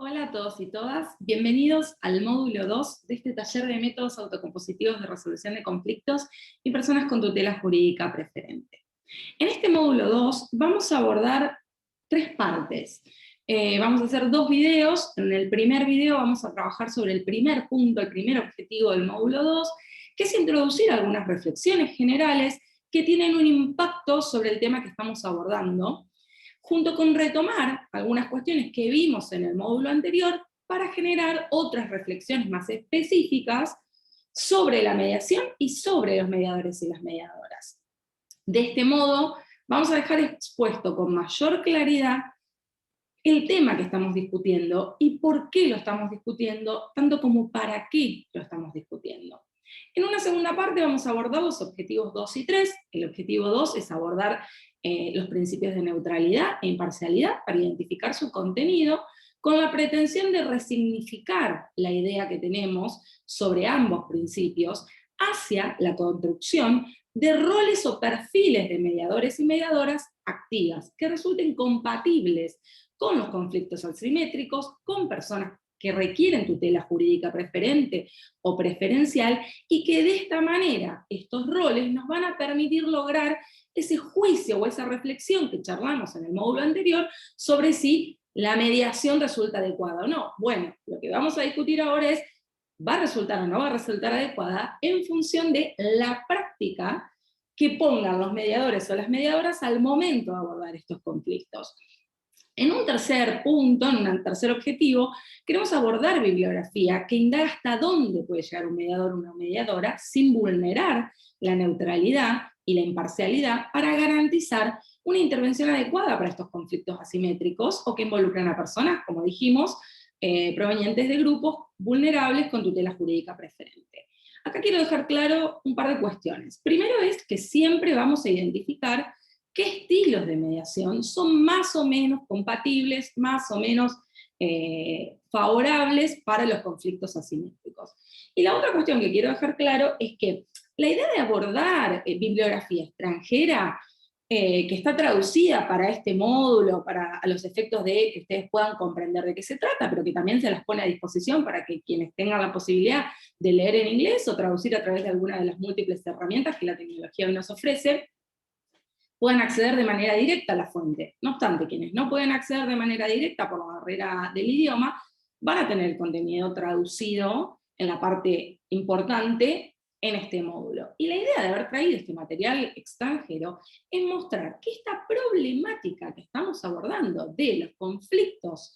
Hola a todos y todas, bienvenidos al módulo 2 de este taller de métodos autocompositivos de resolución de conflictos y personas con tutela jurídica preferente. En este módulo 2 vamos a abordar tres partes. Vamos a hacer dos videos. En el primer video vamos a trabajar sobre el primer punto, el primer objetivo del módulo 2, que es introducir algunas reflexiones generales que tienen un impacto sobre el tema que estamos abordando, junto con retomar algunas cuestiones que vimos en el módulo anterior para generar otras reflexiones más específicas sobre la mediación y sobre los mediadores y las mediadoras. De este modo, vamos a dejar expuesto con mayor claridad el tema que estamos discutiendo y por qué lo estamos discutiendo, tanto como para qué lo estamos discutiendo. En una segunda parte vamos a abordar los objetivos 2 y 3. El objetivo 2 es abordar los principios de neutralidad e imparcialidad para identificar su contenido, con la pretensión de resignificar la idea que tenemos sobre ambos principios hacia la construcción de roles o perfiles de mediadores y mediadoras activas, que resulten compatibles con los conflictos asimétricos, con personas que requieren tutela jurídica preferente o preferencial, y que de esta manera estos roles nos van a permitir lograr ese juicio o esa reflexión que charlamos en el módulo anterior sobre si la mediación resulta adecuada o no. Bueno, lo que vamos a discutir ahora es, ¿va a resultar o no va a resultar adecuada en función de la práctica que pongan los mediadores o las mediadoras al momento de abordar estos conflictos? En un tercer punto, en un tercer objetivo, queremos abordar bibliografía que indaga hasta dónde puede llegar un mediador o una mediadora sin vulnerar la neutralidad y la imparcialidad para garantizar una intervención adecuada para estos conflictos asimétricos o que involucran a personas, como dijimos, provenientes de grupos vulnerables con tutela jurídica preferente. Acá quiero dejar claro un par de cuestiones. Primero es que siempre vamos a identificar qué estilos de mediación son más o menos compatibles, más o menos favorables para los conflictos asimétricos. Y la otra cuestión que quiero dejar claro es que la idea de abordar bibliografía extranjera que está traducida para este módulo, a los efectos de que ustedes puedan comprender de qué se trata, pero que también se las pone a disposición para que quienes tengan la posibilidad de leer en inglés o traducir a través de alguna de las múltiples herramientas que la tecnología hoy nos ofrece, puedan acceder de manera directa a la fuente. No obstante, quienes no pueden acceder de manera directa por la barrera del idioma, van a tener el contenido traducido en la parte importante en este módulo. Y la idea de haber traído este material extranjero es mostrar que esta problemática que estamos abordando de los conflictos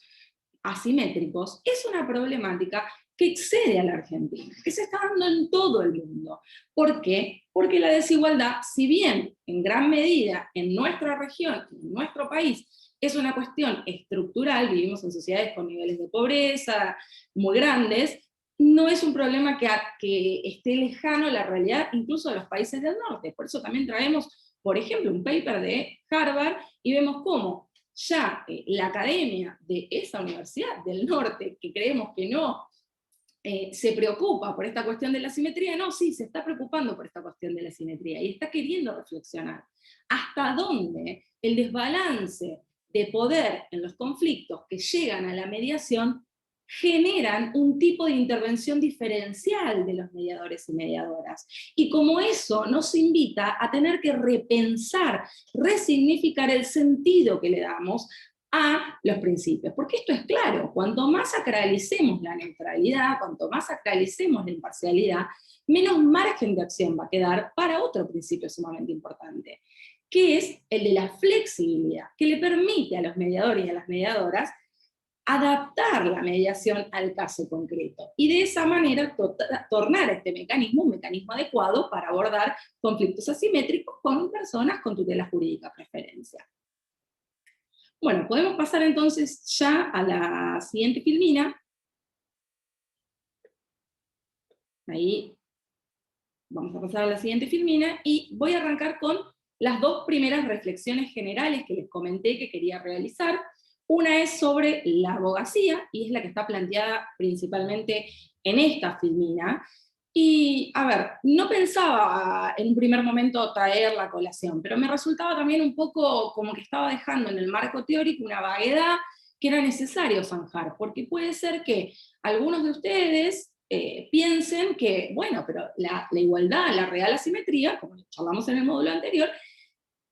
asimétricos es una problemática que excede a la Argentina, que se está dando en todo el mundo. ¿Por qué? Porque la desigualdad, si bien en gran medida en nuestra región, en nuestro país, es una cuestión estructural, vivimos en sociedades con niveles de pobreza muy grandes, no es un problema que esté lejano a la realidad incluso de los países del norte. Por eso también traemos, por ejemplo, un paper de Harvard y vemos cómo ya la academia de esa universidad del norte, que creemos que no se preocupa por esta cuestión de la simetría, no, sí, se está preocupando por esta cuestión de la simetría y está queriendo reflexionar hasta dónde el desbalance de poder en los conflictos que llegan a la mediación generan un tipo de intervención diferencial de los mediadores y mediadoras. Y como eso nos invita a tener que repensar, resignificar el sentido que le damos a los principios. Porque esto es claro, cuanto más sacralicemos la neutralidad, cuanto más sacralicemos la imparcialidad, menos margen de acción va a quedar para otro principio sumamente importante, que es el de la flexibilidad, que le permite a los mediadores y a las mediadoras adaptar la mediación al caso concreto, y de esa manera tornar este mecanismo un mecanismo adecuado para abordar conflictos asimétricos con personas con tutela jurídica preferencia. Bueno, podemos pasar entonces ya a la siguiente filmina. Ahí vamos a pasar a la siguiente filmina, y voy a arrancar con las dos primeras reflexiones generales que les comenté que quería realizar. Una es sobre la abogacía, y es la que está planteada principalmente en esta filmina. Y, a ver, no pensaba en un primer momento traer la colación, pero me resultaba también un poco como que estaba dejando en el marco teórico una vaguedad que era necesario zanjar, porque puede ser que algunos de ustedes piensen que, bueno, pero la igualdad, la real asimetría, como charlamos en el módulo anterior,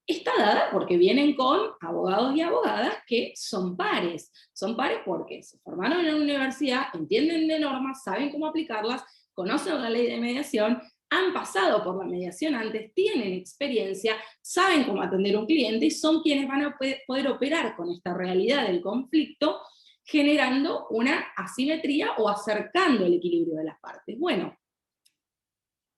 está dada porque vienen con abogados y abogadas que son pares. Son pares porque se formaron en una universidad, entienden de normas, saben cómo aplicarlas, conocen la ley de mediación, han pasado por la mediación antes, tienen experiencia, saben cómo atender a un cliente y son quienes van a poder operar con esta realidad del conflicto, generando una asimetría o acercando el equilibrio de las partes. Bueno,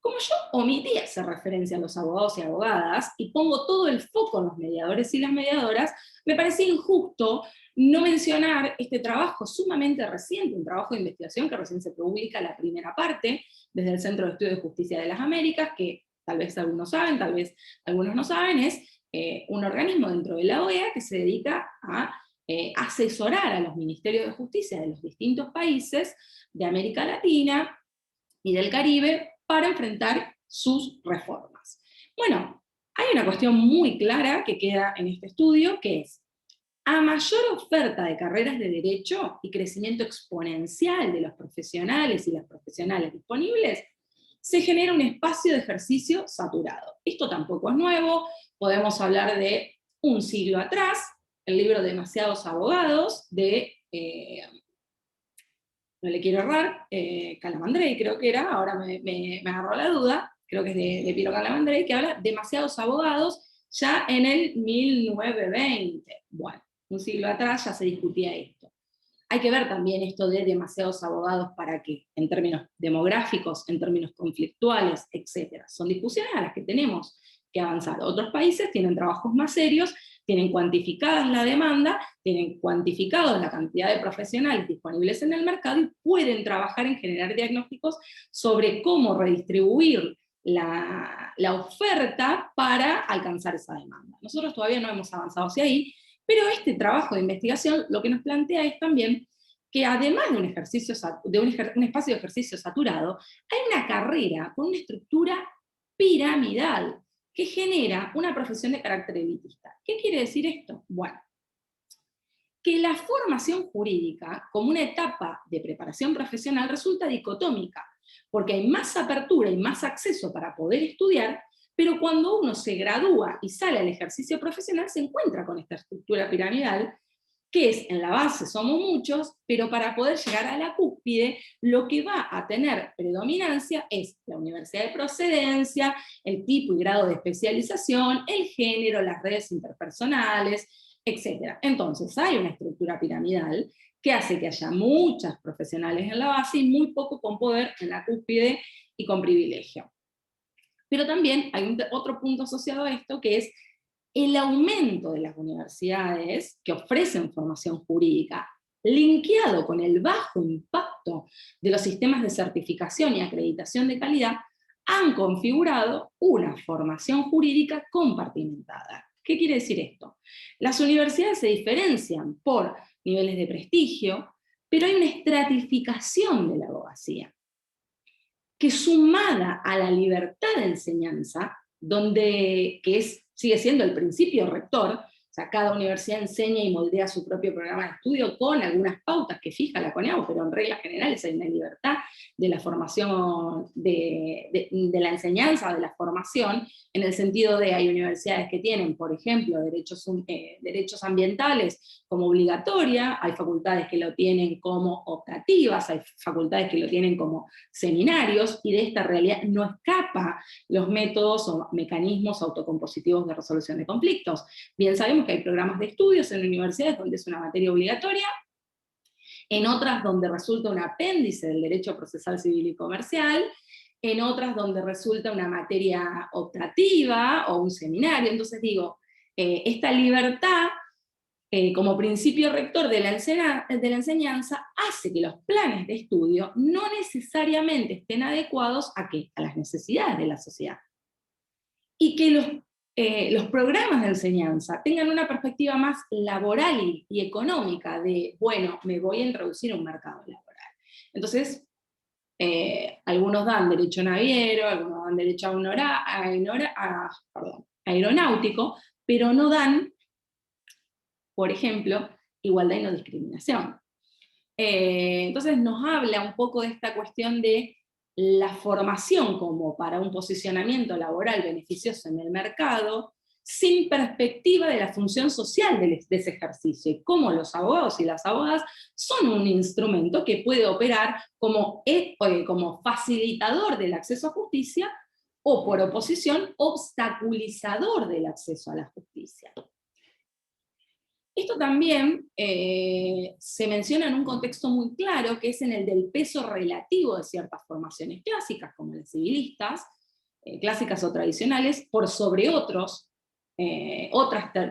como yo omití hacer referencia a los abogados y abogadas y pongo todo el foco en los mediadores y las mediadoras, me parecía injusto no mencionar este trabajo sumamente reciente, un trabajo de investigación que recién se publica la primera parte desde el Centro de Estudios de Justicia de las Américas, que tal vez algunos saben, tal vez algunos no saben, es un organismo dentro de la OEA que se dedica a asesorar a los ministerios de justicia de los distintos países de América Latina y del Caribe para enfrentar sus reformas. Bueno, hay una cuestión muy clara que queda en este estudio, que es, a mayor oferta de carreras de derecho y crecimiento exponencial de los profesionales y las profesionales disponibles, se genera un espacio de ejercicio saturado. Esto tampoco es nuevo, podemos hablar de un siglo atrás, el libro Demasiados abogados, de no le quiero errar, Calamandrei creo que era, ahora me agarró la duda, creo que es de Piero Calamandrei, que habla demasiados abogados ya en el 1920. Bueno, un siglo atrás ya se discutía esto. Hay que ver también esto de demasiados abogados para qué, en términos demográficos, en términos conflictuales, etc. Son discusiones a las que tenemos que avanzar. Otros países tienen trabajos más serios, tienen cuantificadas la demanda, tienen cuantificado la cantidad de profesionales disponibles en el mercado y pueden trabajar en generar diagnósticos sobre cómo redistribuir la oferta para alcanzar esa demanda. Nosotros todavía no hemos avanzado hacia ahí, pero este trabajo de investigación lo que nos plantea es también que además de un espacio de ejercicio saturado, hay una carrera con una estructura piramidal que genera una profesión de carácter elitista. ¿Qué quiere decir esto? Bueno, que la formación jurídica, como una etapa de preparación profesional, resulta dicotómica, porque hay más apertura y más acceso para poder estudiar, pero cuando uno se gradúa y sale al ejercicio profesional, se encuentra con esta estructura piramidal, que es, en la base somos muchos, pero para poder llegar a la cúspide, lo que va a tener predominancia es la universidad de procedencia, el tipo y grado de especialización, el género, las redes interpersonales, etc. Entonces, hay una estructura piramidal que hace que haya muchas profesionales en la base y muy poco con poder en la cúspide y con privilegio. Pero también hay otro punto asociado a esto, que es el aumento de las universidades que ofrecen formación jurídica, linkeado con el bajo impacto de los sistemas de certificación y acreditación de calidad, han configurado una formación jurídica compartimentada. ¿Qué quiere decir esto? Las universidades se diferencian por niveles de prestigio, pero hay una estratificación de la abogacía, que sumada a la libertad de enseñanza, sigue siendo el principio rector, o sea, cada universidad enseña y moldea su propio programa de estudio con algunas pautas que fija la CONEAU, pero en reglas generales hay una libertad de la formación, de la enseñanza, de la formación, en el sentido de hay universidades que tienen, por ejemplo, derechos ambientales como obligatoria, hay facultades que lo tienen como optativas, hay facultades que lo tienen como seminarios, y de esta realidad no escapa los métodos o mecanismos autocompositivos de resolución de conflictos. Bien sabemos que hay programas de estudios en universidades donde es una materia obligatoria, en otras donde resulta un apéndice del derecho procesal civil y comercial, en otras donde resulta una materia optativa o un seminario. Entonces digo, esta libertad como principio rector de la enseñanza hace que los planes de estudio no necesariamente estén adecuados ¿a qué? A las necesidades de la sociedad. Y que los programas de enseñanza tengan una perspectiva más laboral y económica de, bueno, me voy a introducir a un mercado laboral. Entonces, algunos dan derecho naviero, algunos dan derecho aeronáutico, pero no dan, por ejemplo, igualdad y no discriminación. Entonces nos habla un poco de esta cuestión de la formación como para un posicionamiento laboral beneficioso en el mercado, sin perspectiva de la función social de ese ejercicio, y cómo los abogados y las abogadas son un instrumento que puede operar como facilitador del acceso a justicia, o por oposición, obstaculizador del acceso a la justicia. Esto también se menciona en un contexto muy claro, que es en el del peso relativo de ciertas formaciones clásicas, como las civilistas, clásicas o tradicionales, por sobre otras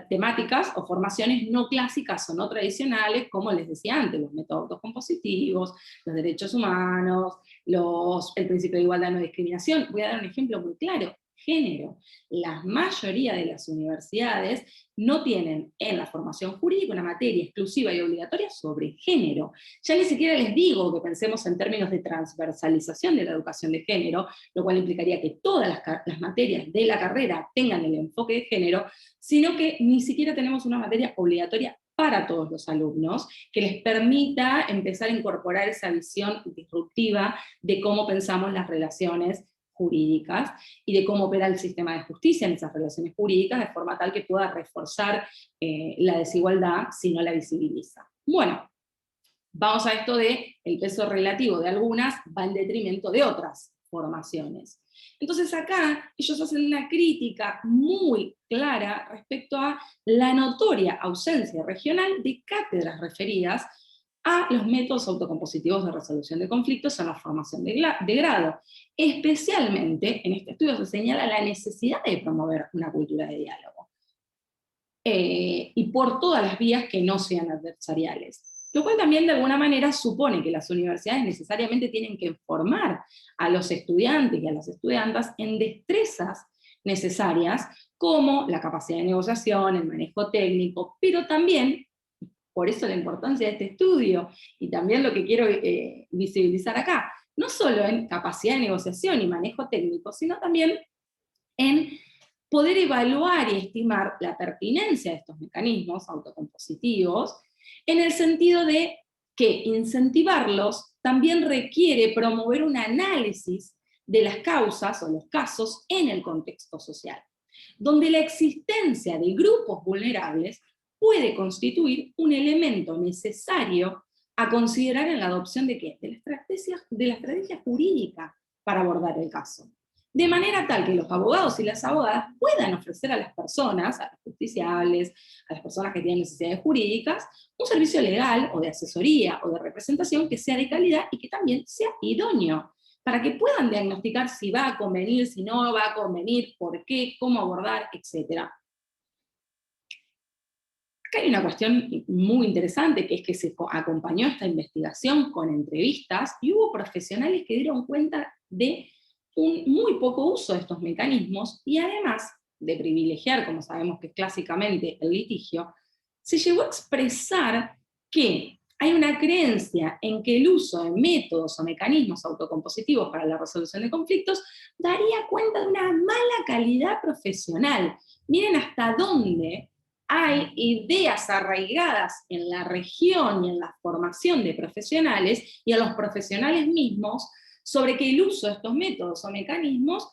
temáticas o formaciones no clásicas o no tradicionales, como les decía antes, los métodos autocompositivos, los derechos humanos, el principio de igualdad y no discriminación. Voy a dar un ejemplo muy claro: género. La mayoría de las universidades no tienen en la formación jurídica una materia exclusiva y obligatoria sobre género. Ya ni siquiera les digo que pensemos en términos de transversalización de la educación de género, lo cual implicaría que todas las materias de la carrera tengan el enfoque de género, sino que ni siquiera tenemos una materia obligatoria para todos los alumnos, que les permita empezar a incorporar esa visión disruptiva de cómo pensamos las relaciones jurídicas y de cómo opera el sistema de justicia en esas relaciones jurídicas, de forma tal que pueda reforzar la desigualdad si no la visibiliza. Bueno, vamos a esto de el peso relativo de algunas va en detrimento de otras formaciones. Entonces acá ellos hacen una crítica muy clara respecto a la notoria ausencia regional de cátedras referidas a los métodos autocompositivos de resolución de conflictos en la formación de grado. Especialmente, en este estudio se señala la necesidad de promover una cultura de diálogo. Y por todas las vías que no sean adversariales. Lo cual también de alguna manera supone que las universidades necesariamente tienen que formar a los estudiantes y a las estudiantas en destrezas necesarias, como la capacidad de negociación, el manejo técnico, pero también, por eso la importancia de este estudio, y también lo que quiero visibilizar acá, no solo en capacidad de negociación y manejo técnico, sino también en poder evaluar y estimar la pertinencia de estos mecanismos autocompositivos, en el sentido de que incentivarlos también requiere promover un análisis de las causas o los casos en el contexto social, donde la existencia de grupos vulnerables puede constituir un elemento necesario a considerar en la adopción ¿de qué? De la estrategia jurídica para abordar el caso. De manera tal que los abogados y las abogadas puedan ofrecer a las personas, a los justiciables, a las personas que tienen necesidades jurídicas, un servicio legal o de asesoría o de representación que sea de calidad y que también sea idóneo, para que puedan diagnosticar si va a convenir, si no va a convenir, por qué, cómo abordar, etc. Acá hay una cuestión muy interesante, que es que se acompañó esta investigación con entrevistas, y hubo profesionales que dieron cuenta de un muy poco uso de estos mecanismos, y además de privilegiar, como sabemos que es clásicamente el litigio, se llegó a expresar que hay una creencia en que el uso de métodos o mecanismos autocompositivos para la resolución de conflictos daría cuenta de una mala calidad profesional. Miren hasta dónde hay ideas arraigadas en la región y en la formación de profesionales y a los profesionales mismos sobre que el uso de estos métodos o mecanismos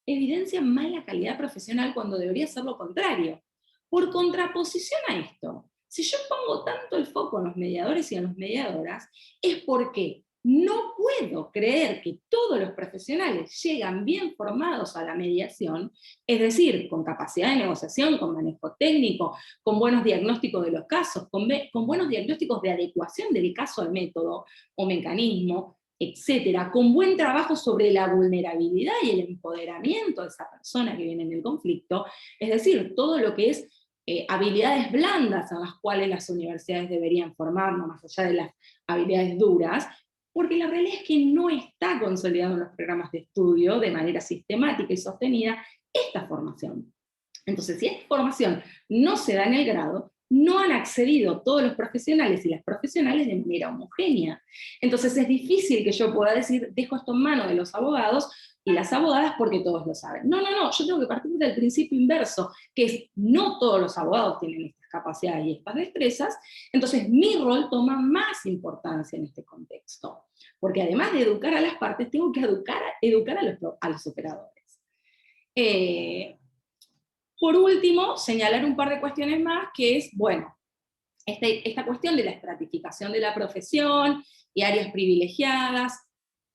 evidencia mala calidad profesional cuando debería ser lo contrario. Por contraposición a esto, si yo pongo tanto el foco en los mediadores y en las mediadoras, es porque no puedo creer que todos los profesionales llegan bien formados a la mediación, es decir, con capacidad de negociación, con manejo técnico, con buenos diagnósticos de los casos, con buenos diagnósticos de adecuación del caso al método o mecanismo, etcétera, con buen trabajo sobre la vulnerabilidad y el empoderamiento de esa persona que viene en el conflicto, es decir, todo lo que es habilidades blandas a las cuales las universidades deberían formarnos, más allá de las habilidades duras, porque la realidad es que no está consolidado en los programas de estudio de manera sistemática y sostenida esta formación. Entonces, si esta formación no se da en el grado, no han accedido todos los profesionales y las profesionales de manera homogénea. Entonces es difícil que yo pueda decir, dejo esto en manos de los abogados y las abogadas porque todos lo saben. No, no, no, yo tengo que partir del principio inverso, que es no todos los abogados tienen estas capacidades y estas destrezas, entonces mi rol toma más importancia en este contexto, porque además de educar a las partes, tengo que educar a los operadores. Por último, señalar un par de cuestiones más, que es, bueno, esta cuestión de la estratificación de la profesión y áreas privilegiadas,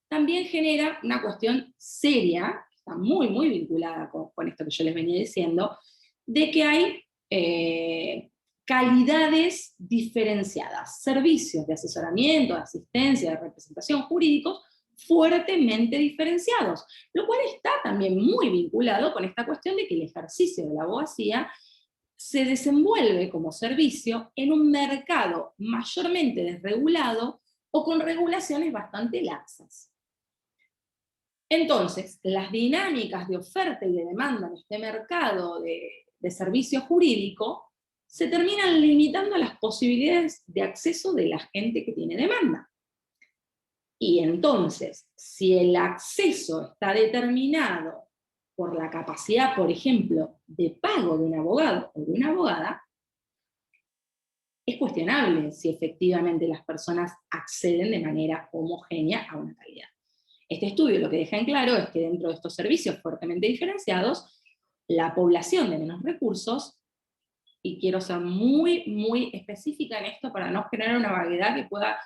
también genera una cuestión seria, que está muy, muy vinculada con esto que yo les venía diciendo, de que hay calidades diferenciadas, servicios de asesoramiento, de asistencia, de representación jurídicos, fuertemente diferenciados, lo cual está también muy vinculado con esta cuestión de que el ejercicio de la abogacía se desenvuelve como servicio en un mercado mayormente desregulado o con regulaciones bastante laxas. Entonces, las dinámicas de oferta y de demanda en este mercado de servicio jurídico se terminan limitando a las posibilidades de acceso de la gente que tiene demanda. Y entonces, si el acceso está determinado por la capacidad, por ejemplo, de pago de un abogado o de una abogada, es cuestionable si efectivamente las personas acceden de manera homogénea a una calidad. Este estudio lo que deja en claro es que dentro de estos servicios fuertemente diferenciados, la población de menos recursos, y quiero ser muy, muy específica en esto para no generar una vaguedad que pueda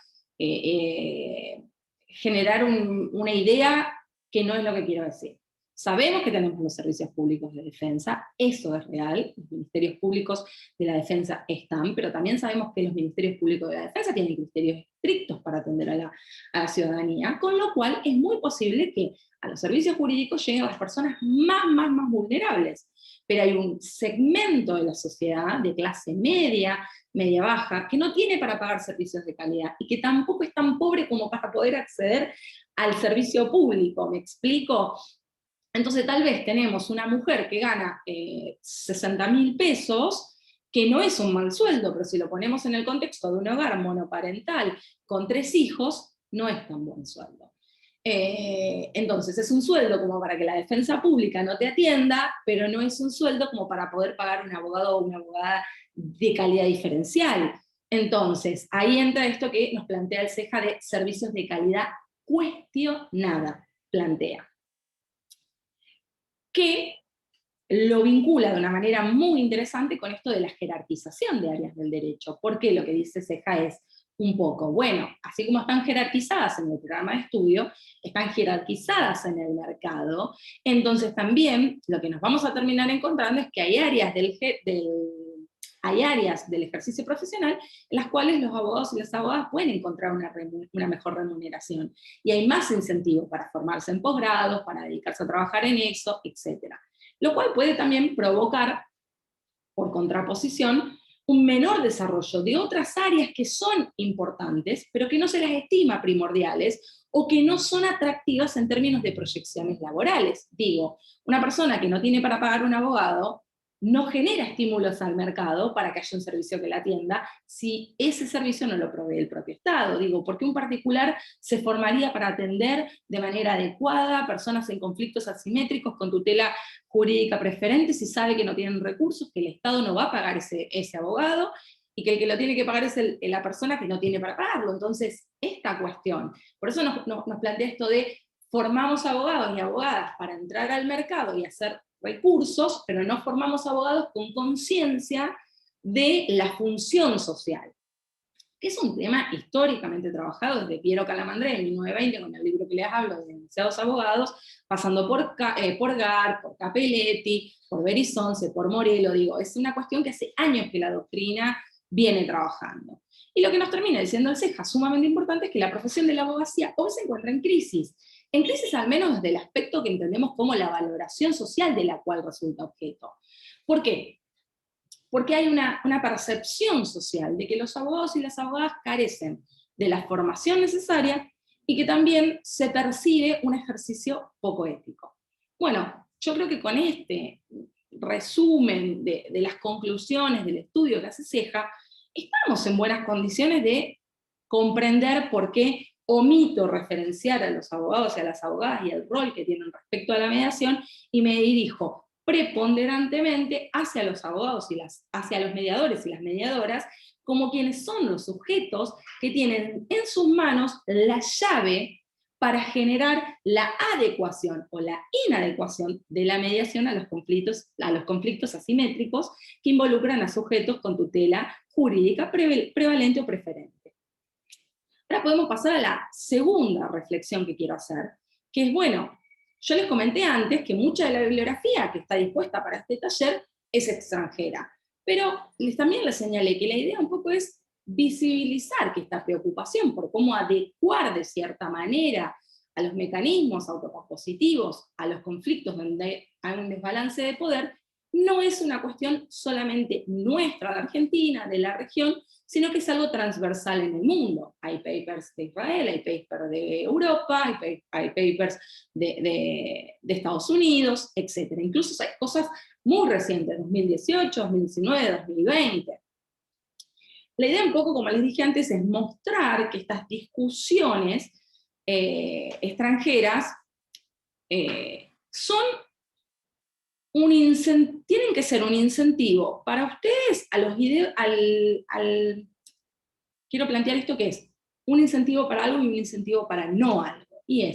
generar una idea que no es lo que quiero decir. Sabemos que tenemos los servicios públicos de defensa, eso es real, los ministerios públicos de la defensa están, pero también sabemos que los ministerios públicos de la defensa tienen criterios estrictos para atender a la ciudadanía, con lo cual es muy posible que a los servicios jurídicos lleguen las personas más vulnerables. Pero hay un segmento de la sociedad de clase media, media baja, que no tiene para pagar servicios de calidad y que tampoco es tan pobre como para poder acceder al servicio público, ¿me explico? Entonces tal vez tenemos una mujer que gana 60.000 pesos, que no es un mal sueldo, pero si lo ponemos en el contexto de un hogar monoparental con 3 hijos, no es tan buen sueldo. Entonces es un sueldo como para que la defensa pública no te atienda, pero no es un sueldo como para poder pagar un abogado o una abogada de calidad diferencial. Entonces, ahí entra esto que nos plantea el CEJA de servicios de calidad cuestionada, plantea. Que lo vincula de una manera muy interesante con esto de la jerarquización de áreas del derecho. Porque lo que dice CEJA es un poco, bueno, así como están jerarquizadas en el programa de estudio, están jerarquizadas en el mercado, entonces también lo que nos vamos a terminar encontrando es que hay áreas hay áreas del ejercicio profesional en las cuales los abogados y las abogadas pueden encontrar una mejor remuneración. Y hay más incentivos para formarse en posgrados, para dedicarse a trabajar en eso, etc. Lo cual puede también provocar, por contraposición, un menor desarrollo de otras áreas que son importantes, pero que no se las estima primordiales, o que no son atractivas en términos de proyecciones laborales. Digo, una persona que no tiene para pagar un abogado, no genera estímulos al mercado para que haya un servicio que la atienda si ese servicio no lo provee el propio Estado. Digo, porque un particular se formaría para atender de manera adecuada personas en conflictos asimétricos con tutela jurídica preferente si sabe que no tienen recursos, que el Estado no va a pagar ese abogado, y que el que lo tiene que pagar es la persona que no tiene para pagarlo. Entonces, esta cuestión, por eso nos plantea esto de formamos abogados y abogadas para entrar al mercado y hacer recursos, pero no formamos abogados con conciencia de la función social, que es un tema históricamente trabajado desde Piero Calamandré en 1920, con el libro que les hablo de demasiados abogados, pasando por Gar, por Capelletti, por Berizonce, por Morello. Digo, es una cuestión que hace años que la doctrina viene trabajando. Y lo que nos termina diciendo el CEJA, sumamente importante, es que la profesión de la abogacía hoy se encuentra en crisis al menos desde el aspecto que entendemos como la valoración social de la cual resulta objeto. ¿Por qué? Porque hay una percepción social de que los abogados y las abogadas carecen de la formación necesaria y que también se percibe un ejercicio poco ético. Bueno, yo creo que con este resumen de las conclusiones del estudio que hace CEJA, estamos en buenas condiciones de comprender por qué omito referenciar a los abogados y a las abogadas y el rol que tienen respecto a la mediación, y me dirijo preponderantemente hacia los abogados y hacia los mediadores y las mediadoras, como quienes son los sujetos que tienen en sus manos la llave para generar la adecuación o la inadecuación de la mediación a los conflictos asimétricos que involucran a sujetos con tutela jurídica prevalente o preferente. Ahora podemos pasar a la segunda reflexión que quiero hacer, que es, bueno, yo les comenté antes que mucha de la bibliografía que está dispuesta para este taller es extranjera, pero también les señalé que la idea un poco es visibilizar que esta preocupación por cómo adecuar de cierta manera a los mecanismos autocompositivos, a los conflictos donde hay un desbalance de poder, no es una cuestión solamente nuestra de Argentina, de la región, sino que es algo transversal en el mundo. Hay papers de Israel, hay papers de Europa, hay papers de Estados Unidos, etc. Incluso hay cosas muy recientes, 2018, 2019, 2020. La idea un poco, como les dije antes, es mostrar que estas discusiones extranjeras tienen que ser un incentivo para ustedes a los videos, quiero plantear esto que es un incentivo para algo y un incentivo para no algo, y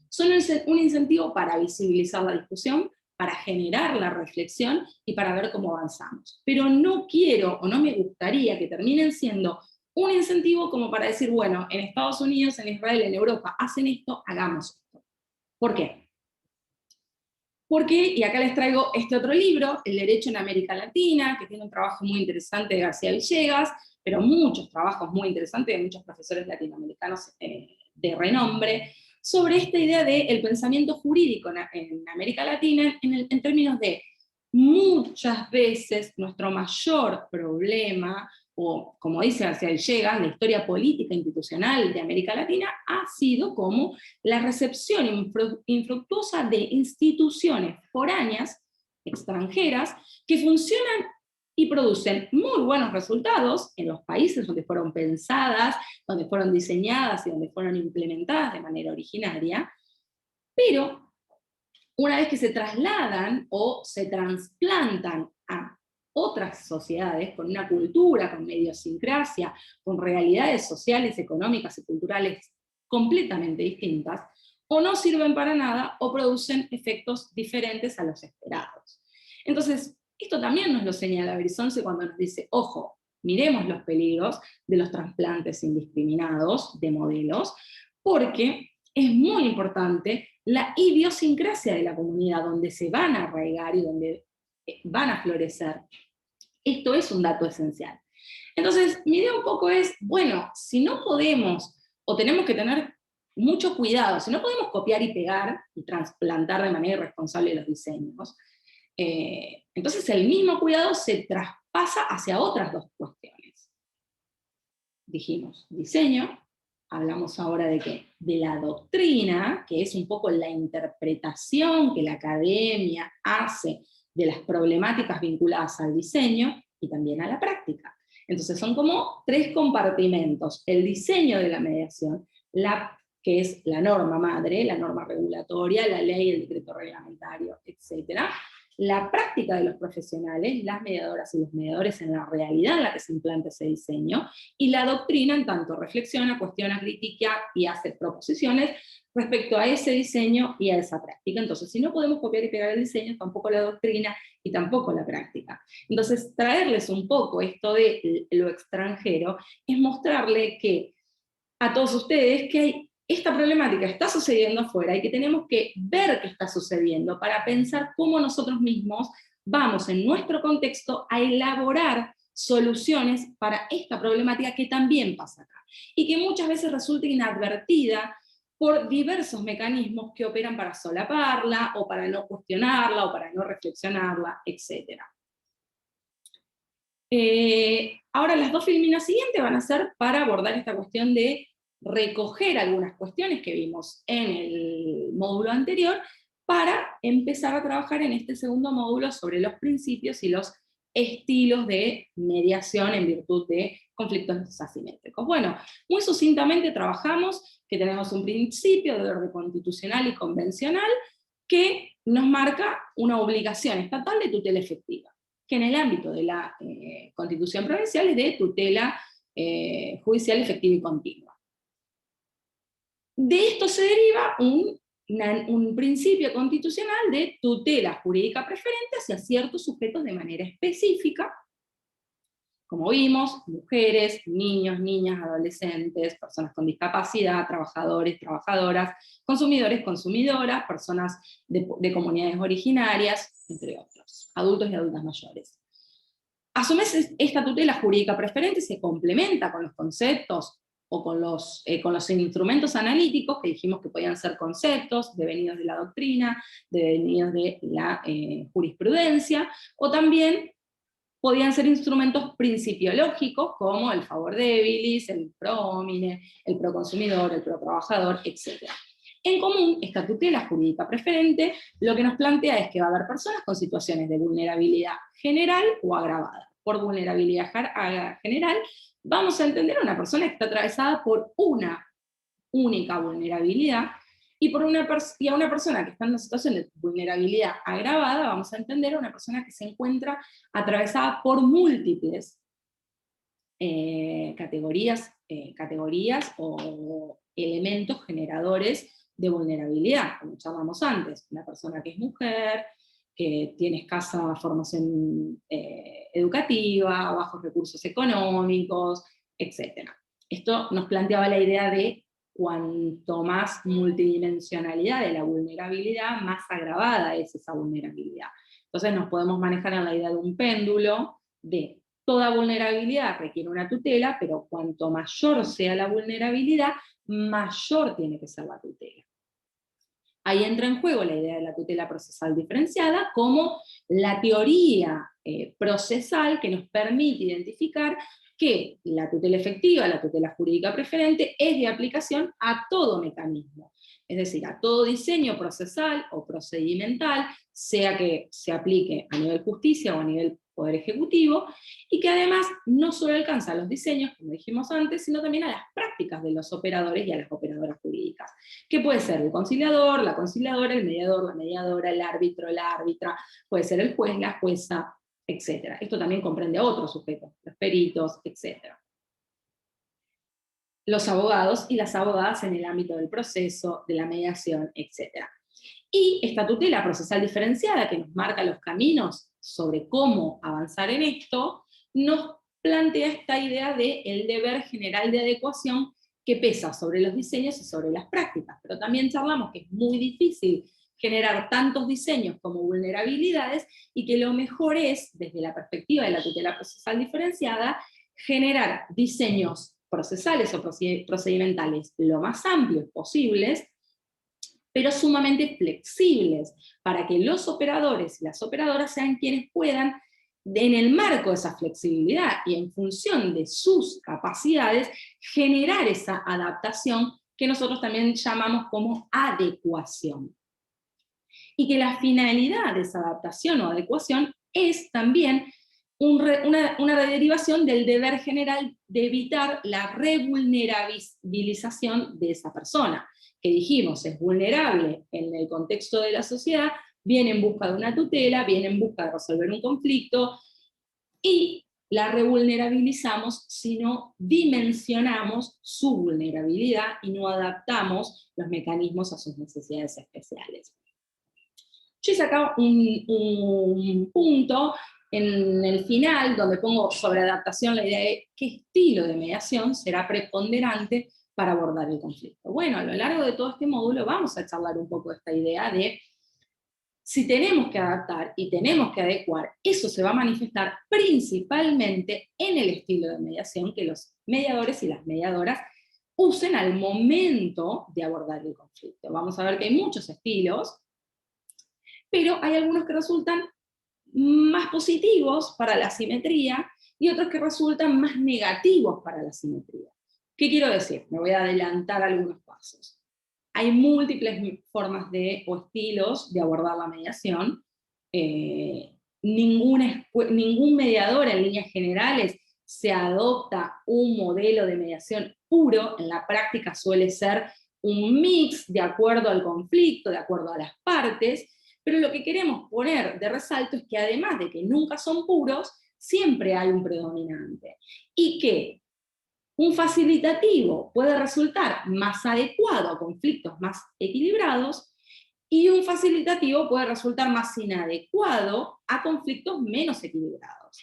son un incentivo para visibilizar la discusión, para generar la reflexión y para ver cómo avanzamos. Pero no quiero o no me gustaría que terminen siendo un incentivo como para decir, bueno, en Estados Unidos, en Israel, en Europa hacen esto, hagamos esto. ¿Por qué? Porque, y acá les traigo este otro libro, El Derecho en América Latina, que tiene un trabajo muy interesante de García Villegas, pero muchos trabajos muy interesantes de muchos profesores latinoamericanos de renombre, sobre esta idea del pensamiento jurídico en América Latina en términos de muchas veces nuestro mayor problema, o como dice García Villegas, la historia política institucional de América Latina ha sido como la recepción infructuosa de instituciones foráneas, extranjeras, que funcionan y producen muy buenos resultados en los países donde fueron pensadas, donde fueron diseñadas y donde fueron implementadas de manera originaria, pero una vez que se trasladan o se trasplantan a otras sociedades, con una cultura, con idiosincrasia, con realidades sociales, económicas y culturales completamente distintas, o no sirven para nada o producen efectos diferentes a los esperados. Entonces, esto también nos lo señala Berizonce cuando nos dice, ojo, miremos los peligros de los trasplantes indiscriminados de modelos, porque es muy importante la idiosincrasia de la comunidad donde se van a arraigar y donde van a florecer. Esto es un dato esencial. Entonces, mi idea un poco es, bueno, si no podemos, o tenemos que tener mucho cuidado, si no podemos copiar y pegar y trasplantar de manera irresponsable los diseños, entonces el mismo cuidado se traspasa hacia otras dos cuestiones. Dijimos, diseño, hablamos ahora de qué? De la doctrina, que es un poco la interpretación que la academia hace de las problemáticas vinculadas al diseño y también a la práctica. Entonces son como tres compartimentos: el diseño de la mediación, que es la norma madre, la norma regulatoria, la ley, el decreto reglamentario, etc. La práctica de los profesionales, las mediadoras y los mediadores en la realidad en la que se implanta ese diseño, y la doctrina en tanto reflexiona, cuestiona, critica y hace proposiciones respecto a ese diseño y a esa práctica. Entonces, si no podemos copiar y pegar el diseño, tampoco la doctrina y tampoco la práctica. Entonces, traerles un poco esto de lo extranjero es mostrarle que a todos ustedes que esta problemática está sucediendo afuera y que tenemos que ver qué está sucediendo para pensar cómo nosotros mismos vamos en nuestro contexto a elaborar soluciones para esta problemática que también pasa acá, y que muchas veces resulta inadvertida por diversos mecanismos que operan para solaparla, o para no cuestionarla, o para no reflexionarla, etc. Ahora las dos filminas siguientes van a ser para abordar esta cuestión de recoger algunas cuestiones que vimos en el módulo anterior, para empezar a trabajar en este segundo módulo sobre los principios y los estilos de mediación en virtud de conflictos asimétricos. Bueno, muy sucintamente trabajamos que tenemos un principio de orden constitucional y convencional que nos marca una obligación estatal de tutela efectiva, que en el ámbito de la Constitución provincial es de tutela judicial efectiva y continua. De esto se deriva un principio constitucional de tutela jurídica preferente hacia ciertos sujetos de manera específica, como vimos, mujeres, niños, niñas, adolescentes, personas con discapacidad, trabajadores, trabajadoras, consumidores, consumidoras, personas de comunidades originarias, entre otros, adultos y adultas mayores. A su vez, esta tutela jurídica preferente se complementa con los conceptos o con los instrumentos analíticos, que dijimos que podían ser conceptos devenidos de la doctrina, devenidos de la jurisprudencia, o también podían ser instrumentos principiológicos, como el favor debilis, el pro homine, el pro consumidor, el pro trabajador, etc. En común, esta tutela jurídica preferente lo que nos plantea es que va a haber personas con situaciones de vulnerabilidad general o agravada. Por vulnerabilidad general, vamos a entender a una persona que está atravesada por una única vulnerabilidad, y a una persona que está en una situación de vulnerabilidad agravada, vamos a entender a una persona que se encuentra atravesada por múltiples categorías o elementos generadores de vulnerabilidad, como charlamos antes, una persona que es mujer, que tiene escasa formación educativa, bajos recursos económicos, etc. Esto nos planteaba la idea de cuanto más multidimensionalidad de la vulnerabilidad, más agravada es esa vulnerabilidad. Entonces nos podemos manejar en la idea de un péndulo, de toda vulnerabilidad requiere una tutela, pero cuanto mayor sea la vulnerabilidad, mayor tiene que ser la tutela. Ahí entra en juego la idea de la tutela procesal diferenciada como la teoría procesal que nos permite identificar que la tutela efectiva, la tutela jurídica preferente, es de aplicación a todo mecanismo, es decir, a todo diseño procesal o procedimental, sea que se aplique a nivel justicia o a nivel poder ejecutivo, y que además no solo alcanza a los diseños, como dijimos antes, sino también a las prácticas de los operadores y a las operadoras jurídicas, que puede ser el conciliador, la conciliadora, el mediador, la mediadora, el árbitro, la árbitra, puede ser el juez, la jueza, etc. Esto también comprende a otros sujetos, los peritos, etc. Los abogados y las abogadas en el ámbito del proceso, de la mediación, etc. Y esta tutela procesal diferenciada que nos marca los caminos sobre cómo avanzar en esto, nos plantea esta idea del deber general de adecuación que pesa sobre los diseños y sobre las prácticas, pero también charlamos que es muy difícil generar tantos diseños como vulnerabilidades, y que lo mejor es, desde la perspectiva de la tutela procesal diferenciada, generar diseños procesales o procedimentales lo más amplios posibles, pero sumamente flexibles, para que los operadores y las operadoras sean quienes puedan, en el marco de esa flexibilidad y en función de sus capacidades, generar esa adaptación que nosotros también llamamos como adecuación. Y que la finalidad de esa adaptación o adecuación es también una derivación del deber general de evitar la revulnerabilización de esa persona, que dijimos es vulnerable en el contexto de la sociedad, viene en busca de una tutela, viene en busca de resolver un conflicto, y la revulnerabilizamos si no dimensionamos su vulnerabilidad y no adaptamos los mecanismos a sus necesidades especiales. Yo hice acá un punto en el final, donde pongo sobre adaptación la idea de qué estilo de mediación será preponderante para abordar el conflicto. Bueno, a lo largo de todo este módulo vamos a charlar un poco de esta idea de si tenemos que adaptar y tenemos que adecuar, eso se va a manifestar principalmente en el estilo de mediación que los mediadores y las mediadoras usen al momento de abordar el conflicto. Vamos a ver que hay muchos estilos, pero hay algunos que resultan más positivos para la simetría y otros que resultan más negativos para la simetría. ¿Qué quiero decir? Me voy a adelantar algunos pasos. Hay múltiples formas o estilos de abordar la mediación, ningún mediador en líneas generales se adopta un modelo de mediación puro, en la práctica suele ser un mix de acuerdo al conflicto, de acuerdo a las partes, pero lo que queremos poner de resalto es que además de que nunca son puros, siempre hay un predominante, y que un facilitativo puede resultar más adecuado a conflictos más equilibrados, y un facilitativo puede resultar más inadecuado a conflictos menos equilibrados.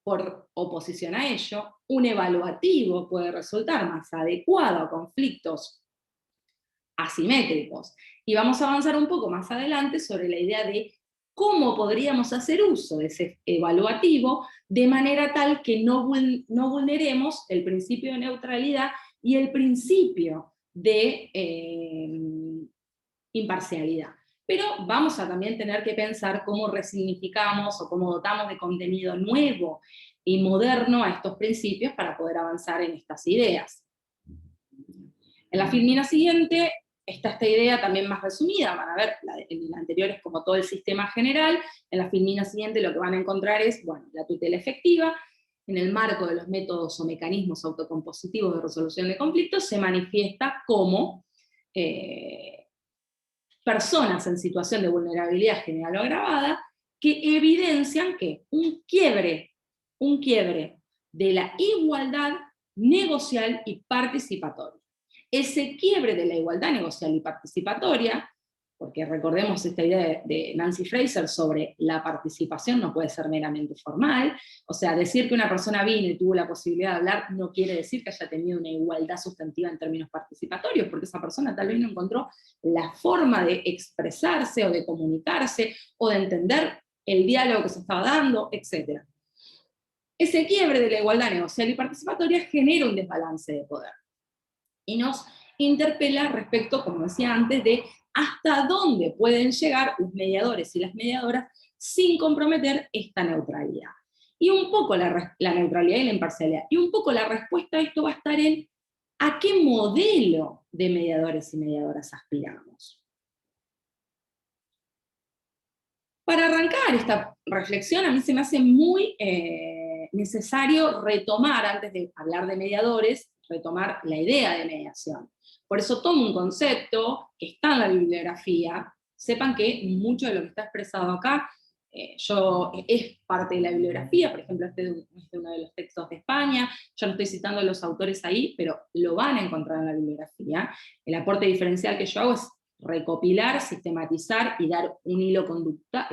Por oposición a ello, un evaluativo puede resultar más adecuado a conflictos asimétricos. Y vamos a avanzar un poco más adelante sobre la idea de cómo podríamos hacer uso de ese evaluativo de manera tal que no vulneremos el principio de neutralidad y el principio de imparcialidad. Pero vamos a también tener que pensar cómo resignificamos o cómo dotamos de contenido nuevo y moderno a estos principios para poder avanzar en estas ideas. En la filmina siguiente está esta idea también más resumida, van a ver, en la anterior es como todo el sistema general, en la filmina siguiente lo que van a encontrar es, bueno, la tutela efectiva, en el marco de los métodos o mecanismos autocompositivos de resolución de conflictos, se manifiesta como personas en situación de vulnerabilidad general o agravada, que evidencian que un quiebre de la igualdad negocial y participatoria. Ese quiebre de la igualdad negocial y participatoria, porque recordemos esta idea de Nancy Fraser sobre la participación no puede ser meramente formal, o sea, decir que una persona vino y tuvo la posibilidad de hablar no quiere decir que haya tenido una igualdad sustantiva en términos participatorios, porque esa persona tal vez no encontró la forma de expresarse o de comunicarse o de entender el diálogo que se estaba dando, etc. Ese quiebre de la igualdad negocial y participatoria genera un desbalance de poder y nos interpela respecto, como decía antes, de hasta dónde pueden llegar los mediadores y las mediadoras sin comprometer esta neutralidad. Y un poco la neutralidad y la imparcialidad. Y un poco la respuesta a esto va a estar en a qué modelo de mediadores y mediadoras aspiramos. Para arrancar esta reflexión, a mí se me hace muy necesario retomar, antes de hablar de mediadores, retomar la idea de mediación. Por eso tomo un concepto que está en la bibliografía. Sepan que mucho de lo que está expresado acá es parte de la bibliografía, por ejemplo, este es uno de los textos de España, yo no estoy citando a los autores ahí, pero lo van a encontrar en la bibliografía. El aporte diferencial que yo hago es recopilar, sistematizar y dar un hilo conductual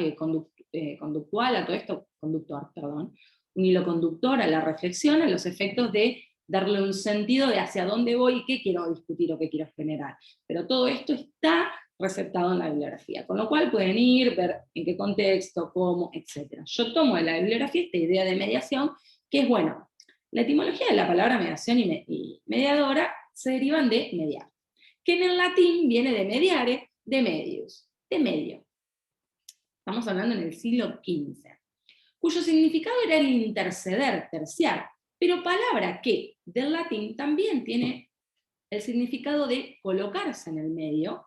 a todo esto, un hilo conductor a la reflexión, a los efectos de darle un sentido de hacia dónde voy y qué quiero discutir o qué quiero generar. Pero todo esto está receptado en la bibliografía, con lo cual pueden ir, ver en qué contexto, cómo, etc. Yo tomo de la bibliografía esta idea de mediación, que es, bueno, la etimología de la palabra mediación y mediadora se derivan de mediar, que en el latín viene de mediare, de medius, de medio. Estamos hablando en el siglo XV, cuyo significado era el interceder, terciar, pero palabra que del latín también tiene el significado de colocarse en el medio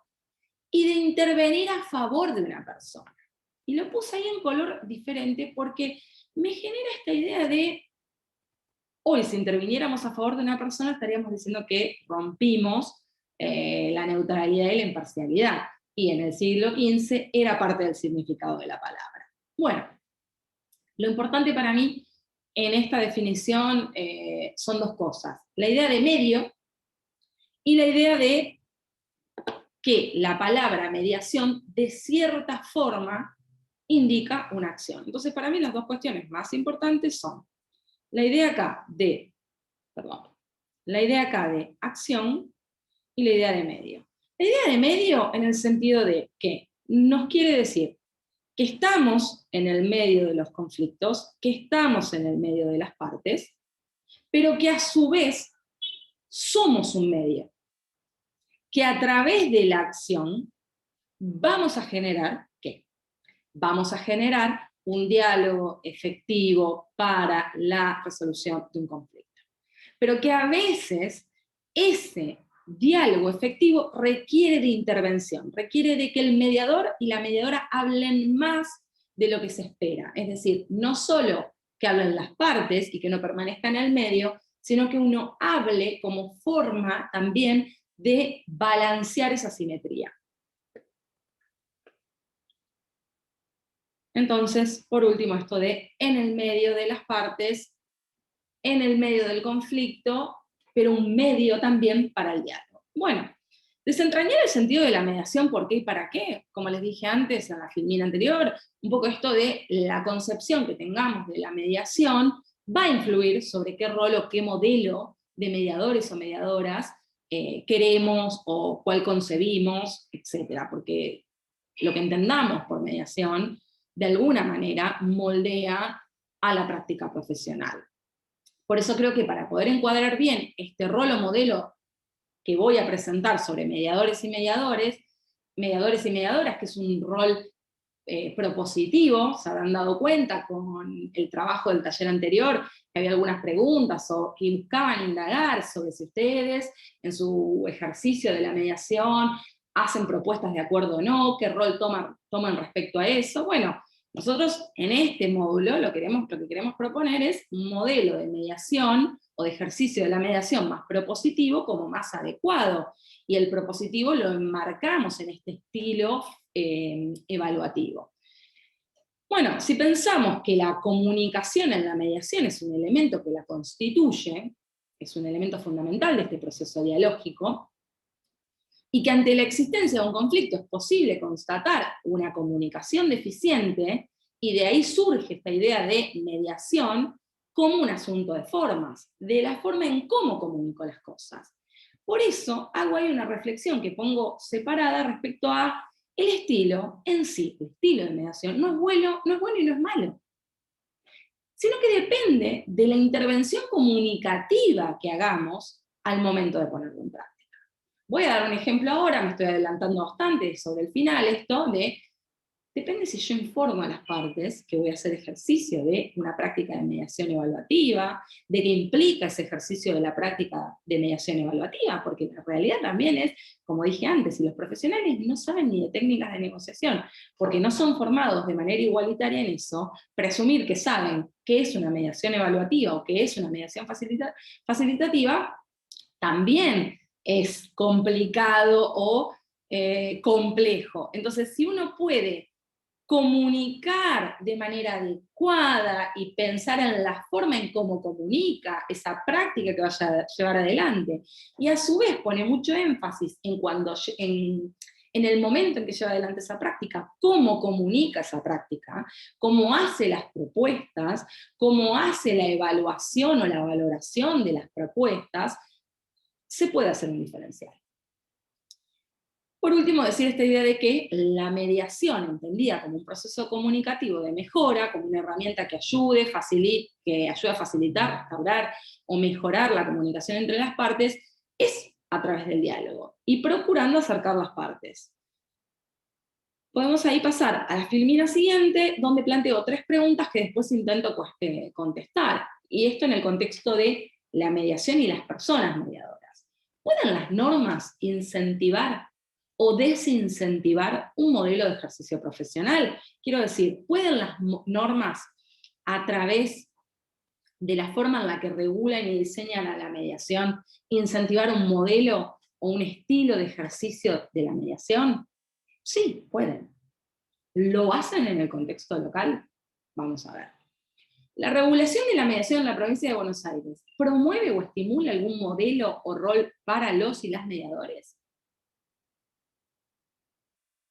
y de intervenir a favor de una persona. Y lo puse ahí en color diferente porque me genera esta idea de, hoy si interviniéramos a favor de una persona estaríamos diciendo que rompimos la neutralidad y la imparcialidad, y en el siglo XV era parte del significado de la palabra. Bueno, lo importante para mí en esta definición son dos cosas: la idea de medio y la idea de que la palabra mediación de cierta forma indica una acción. Entonces para mí las dos cuestiones más importantes son la idea acá de acción y la idea de medio. La idea de medio en el sentido de que nos quiere decir que estamos en el medio de los conflictos, que estamos en el medio de las partes, pero que a su vez somos un medio, que a través de la acción vamos a generar, ¿qué? Vamos a generar un diálogo efectivo para la resolución de un conflicto. Pero que a veces ese diálogo efectivo requiere de intervención, requiere de que el mediador y la mediadora hablen más de lo que se espera. Es decir, no solo que hablen las partes y que no permanezca en el medio, sino que uno hable como forma también de balancear esa simetría. Entonces, por último, esto de en el medio de las partes, en el medio del conflicto, pero un medio también para el diálogo. Bueno, desentrañar el sentido de la mediación, por qué y para qué, como les dije antes en la filmina anterior, un poco esto de la concepción que tengamos de la mediación va a influir sobre qué rol o qué modelo de mediadores o mediadoras queremos o cuál concebimos, etcétera, porque lo que entendamos por mediación, de alguna manera, moldea a la práctica profesional. Por eso creo que para poder encuadrar bien este rol o modelo que voy a presentar sobre mediadores y mediadoras, que es un rol propositivo, se habrán dado cuenta con el trabajo del taller anterior, que había algunas preguntas o que buscaban indagar sobre si ustedes en su ejercicio de la mediación hacen propuestas de acuerdo o no, qué rol toman respecto a eso. Bueno, nosotros en este módulo lo que queremos proponer es un modelo de mediación o de ejercicio de la mediación más propositivo como más adecuado. Y el propositivo lo enmarcamos en este estilo evaluativo. Bueno, si pensamos que la comunicación en la mediación es un elemento que la constituye, es un elemento fundamental de este proceso dialógico, y que ante la existencia de un conflicto es posible constatar una comunicación deficiente, y de ahí surge esta idea de mediación como un asunto de formas, de la forma en cómo comunico las cosas. Por eso hago ahí una reflexión que pongo separada respecto a el estilo en sí. El estilo de mediación no es bueno y no es malo, sino que depende de la intervención comunicativa que hagamos al momento de ponerlo en práctica. Voy a dar un ejemplo ahora, me estoy adelantando bastante sobre el final, esto de, depende si yo informo a las partes que voy a hacer ejercicio de una práctica de mediación evaluativa, de qué implica ese ejercicio de la práctica de mediación evaluativa, porque la realidad también es, como dije antes, si los profesionales no saben ni de técnicas de negociación, porque no son formados de manera igualitaria en eso, presumir que saben qué es una mediación evaluativa o qué es una mediación facilitativa, también es complicado o complejo. Entonces, si uno puede comunicar de manera adecuada y pensar en la forma en cómo comunica esa práctica que vaya a llevar adelante, y a su vez pone mucho énfasis en el momento en que lleva adelante esa práctica, cómo comunica esa práctica, cómo hace las propuestas, cómo hace la evaluación o la valoración de las propuestas, se puede hacer un diferencial. Por último, decir esta idea de que la mediación, entendida como un proceso comunicativo de mejora, como una herramienta que ayude a facilitar, restaurar o mejorar la comunicación entre las partes, es a través del diálogo, y procurando acercar las partes. Podemos ahí pasar a la filmina siguiente, donde planteo 3 preguntas que después intento contestar, y esto en el contexto de la mediación y las personas mediadoras. ¿Pueden las normas incentivar o desincentivar un modelo de ejercicio profesional? Quiero decir, ¿pueden las normas, a través de la forma en la que regulan y diseñan a la mediación, incentivar un modelo o un estilo de ejercicio de la mediación? Sí, pueden. ¿Lo hacen en el contexto local? Vamos a ver. ¿La regulación de la mediación en la provincia de Buenos Aires promueve o estimula algún modelo o rol para los y las mediadores?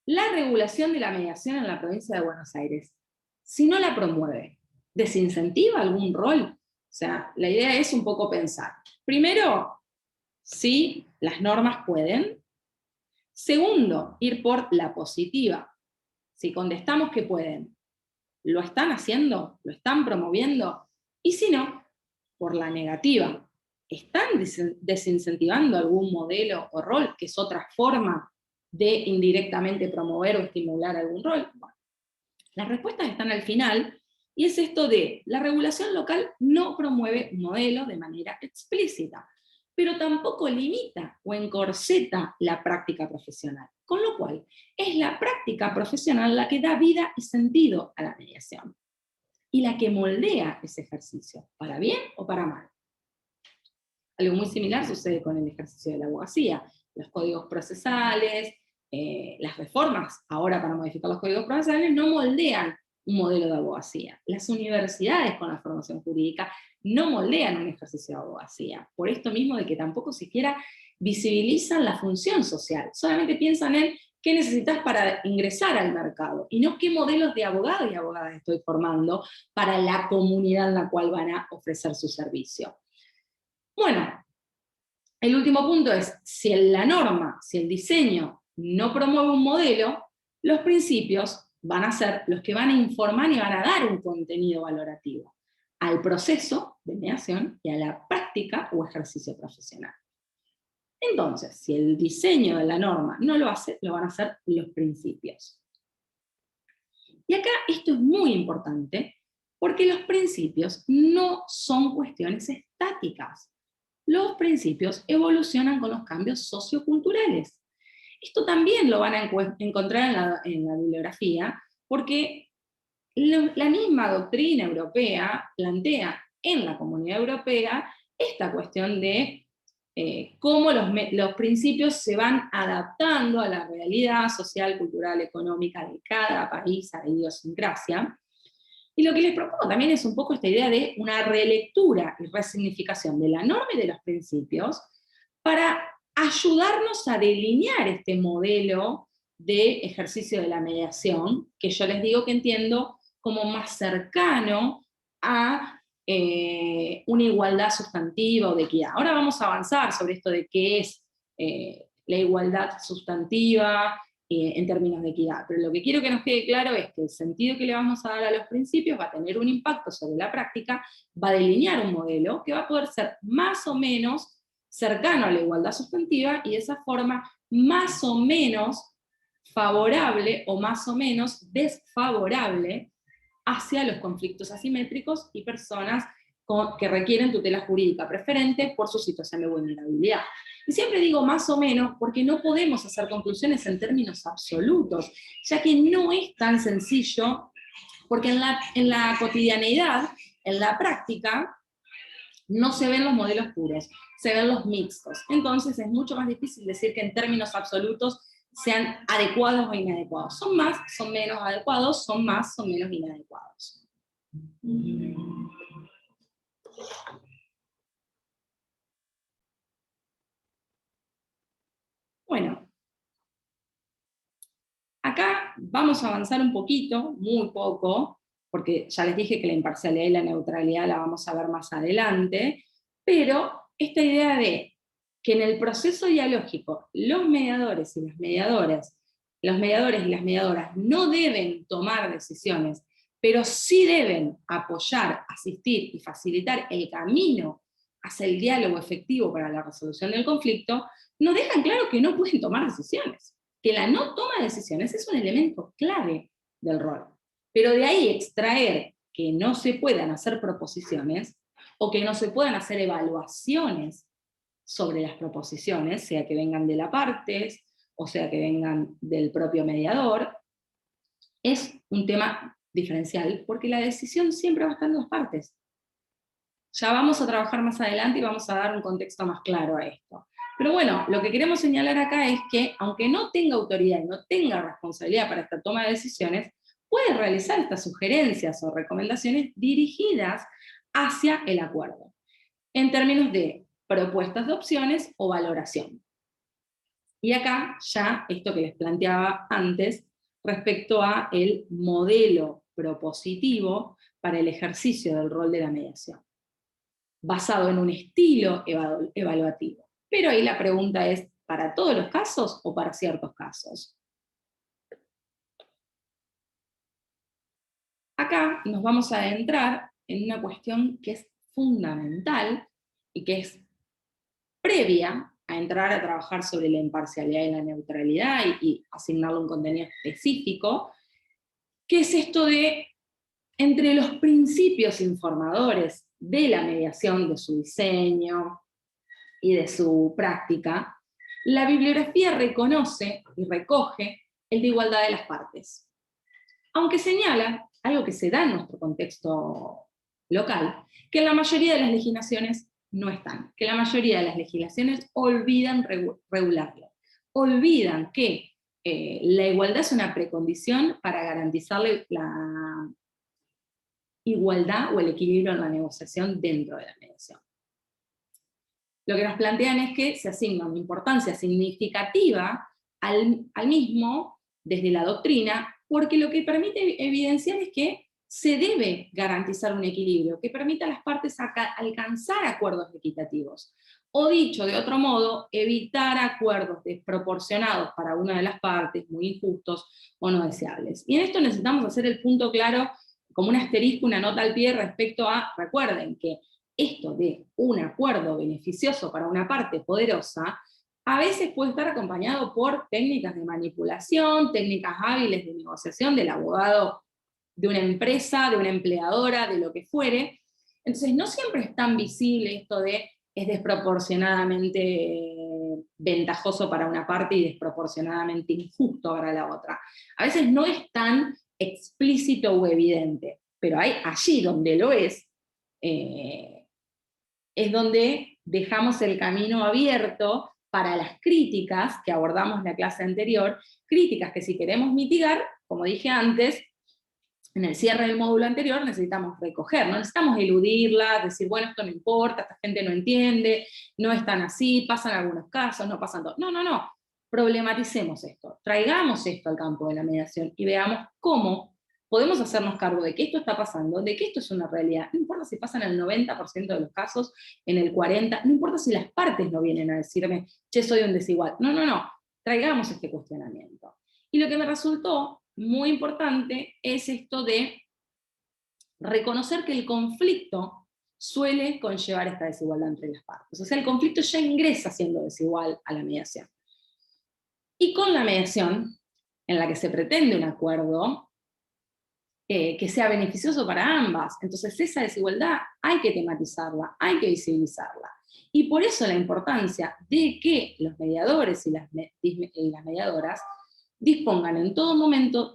La regulación de la mediación en la provincia de Buenos Aires, si no la promueve, ¿desincentiva algún rol? O sea, la idea es un poco pensar. Primero, si las normas pueden. Segundo, ir por la positiva. Si contestamos que pueden, ¿lo están haciendo? ¿Lo están promoviendo? Y si no, por la negativa. ¿Están desincentivando algún modelo o rol, que es otra forma de indirectamente promover o estimular algún rol? Bueno, las respuestas están al final, y es esto de, la regulación local no promueve un modelo de manera explícita, pero tampoco limita o encorseta la práctica profesional. Con lo cual, es la práctica profesional la que da vida y sentido a la mediación, y la que moldea ese ejercicio, para bien o para mal. Algo muy similar sucede con el ejercicio de la abogacía. Los códigos procesales, las reformas ahora para modificar los códigos procesales no moldean un modelo de abogacía. Las universidades con la formación jurídica no moldean un ejercicio de abogacía. Por esto mismo de que tampoco siquiera visibilizan la función social. Solamente piensan en qué necesitas para ingresar al mercado, y no qué modelos de abogados y abogadas estoy formando para la comunidad en la cual van a ofrecer su servicio. Bueno, el último punto es, si la norma, si el diseño no promueve un modelo, los principios van a ser los que van a informar y van a dar un contenido valorativo al proceso de mediación y a la práctica o ejercicio profesional. Entonces, si el diseño de la norma no lo hace, lo van a hacer los principios. Y acá esto es muy importante, porque los principios no son cuestiones estáticas. Los principios evolucionan con los cambios socioculturales. Esto también lo van a encontrar en la bibliografía, porque la misma doctrina europea plantea en la Comunidad Europea esta cuestión de cómo los principios se van adaptando a la realidad social, cultural, económica de cada país, a la idiosincrasia. Y lo que les propongo también es un poco esta idea de una relectura y resignificación de la norma y de los principios para ayudarnos a delinear este modelo de ejercicio de la mediación, que yo les digo que entiendo como más cercano a una igualdad sustantiva o de equidad. Ahora vamos a avanzar sobre esto de qué es la igualdad sustantiva, en términos de equidad. Pero lo que quiero que nos quede claro es que el sentido que le vamos a dar a los principios va a tener un impacto sobre la práctica, va a delinear un modelo que va a poder ser más o menos cercano a la igualdad sustantiva y de esa forma más o menos favorable o más o menos desfavorable hacia los conflictos asimétricos y personas que requieren tutela jurídica preferente por su situación de vulnerabilidad. Y siempre digo más o menos porque no podemos hacer conclusiones en términos absolutos, ya que no es tan sencillo, porque en la cotidianeidad, en la práctica, no se ven los modelos puros, se ven los mixtos. Entonces es mucho más difícil decir que en términos absolutos sean adecuados o inadecuados. Son más, son menos adecuados, son más, son menos inadecuados. Bueno, acá vamos a avanzar un poquito, muy poco, porque ya les dije que la imparcialidad y la neutralidad la vamos a ver más adelante, pero esta idea de que en el proceso dialógico los mediadores y las mediadoras, los mediadores y las mediadoras no deben tomar decisiones, pero sí deben apoyar, asistir y facilitar el camino hacia el diálogo efectivo para la resolución del conflicto, nos dejan claro que no pueden tomar decisiones, que la no toma de decisiones es un elemento clave del rol. Pero de ahí extraer que no se puedan hacer proposiciones, o que no se puedan hacer evaluaciones sobre las proposiciones, sea que vengan de la parte, o sea que vengan del propio mediador, es un tema diferencial, porque la decisión siempre va a estar en dos partes. Ya vamos a trabajar más adelante y vamos a dar un contexto más claro a esto. Pero bueno, lo que queremos señalar acá es que, aunque no tenga autoridad y no tenga responsabilidad para esta toma de decisiones, puede realizar estas sugerencias o recomendaciones dirigidas hacia el acuerdo, en términos de propuestas de opciones o valoración. Y acá ya esto que les planteaba antes respecto a el modelo propositivo para el ejercicio del rol de la mediación, basado en un estilo evaluativo. Pero ahí la pregunta es, ¿para todos los casos o para ciertos casos? Acá nos vamos a adentrar en una cuestión que es fundamental y que es previa a entrar a trabajar sobre la imparcialidad y la neutralidad y asignarle un contenido específico, que es esto de, entre los principios informadores de la mediación, de su diseño, y de su práctica, la bibliografía reconoce y recoge el de igualdad de las partes. Aunque señala, algo que se da en nuestro contexto local, que en la mayoría de las legislaciones no están, que la mayoría de las legislaciones olvidan regularlo, olvidan que la igualdad es una precondición para garantizarle la igualdad o el equilibrio en la negociación dentro de la mediación. Lo que nos plantean es que se asigna una importancia significativa al mismo desde la doctrina, porque lo que permite evidenciar es que se debe garantizar un equilibrio que permita a las partes alcanzar acuerdos equitativos. O dicho de otro modo, evitar acuerdos desproporcionados para una de las partes, muy injustos o no deseables. Y en esto necesitamos hacer el punto claro, como un asterisco, una nota al pie respecto a, recuerden que esto de un acuerdo beneficioso para una parte poderosa, a veces puede estar acompañado por técnicas de manipulación, técnicas hábiles de negociación del abogado de una empresa, de una empleadora, de lo que fuere. Entonces no siempre es tan visible esto de es desproporcionadamente ventajoso para una parte y desproporcionadamente injusto para la otra. A veces no es tan explícito o evidente, pero allí donde lo es donde dejamos el camino abierto para las críticas que abordamos en la clase anterior, críticas que si queremos mitigar, como dije antes, en el cierre del módulo anterior necesitamos recoger, no necesitamos eludirlas, decir, bueno, esto no importa, esta gente no entiende, no es tan así, pasan algunos casos, no pasan todos. No, no, no. Problematicemos esto, traigamos esto al campo de la mediación y veamos cómo podemos hacernos cargo de que esto está pasando, de que esto es una realidad. No importa si pasa en el 90% de los casos, en el 40%, no importa si las partes no vienen a decirme, che, soy un desigual. No, no, no. Traigamos este cuestionamiento. Y lo que me resultó muy importante es esto de reconocer que el conflicto suele conllevar esta desigualdad entre las partes. O sea, el conflicto ya ingresa siendo desigual a la mediación. Y con la mediación, en la que se pretende un acuerdo que sea beneficioso para ambas, entonces esa desigualdad hay que tematizarla, hay que visibilizarla. Y por eso la importancia de que los mediadores y las mediadoras dispongan en todo momento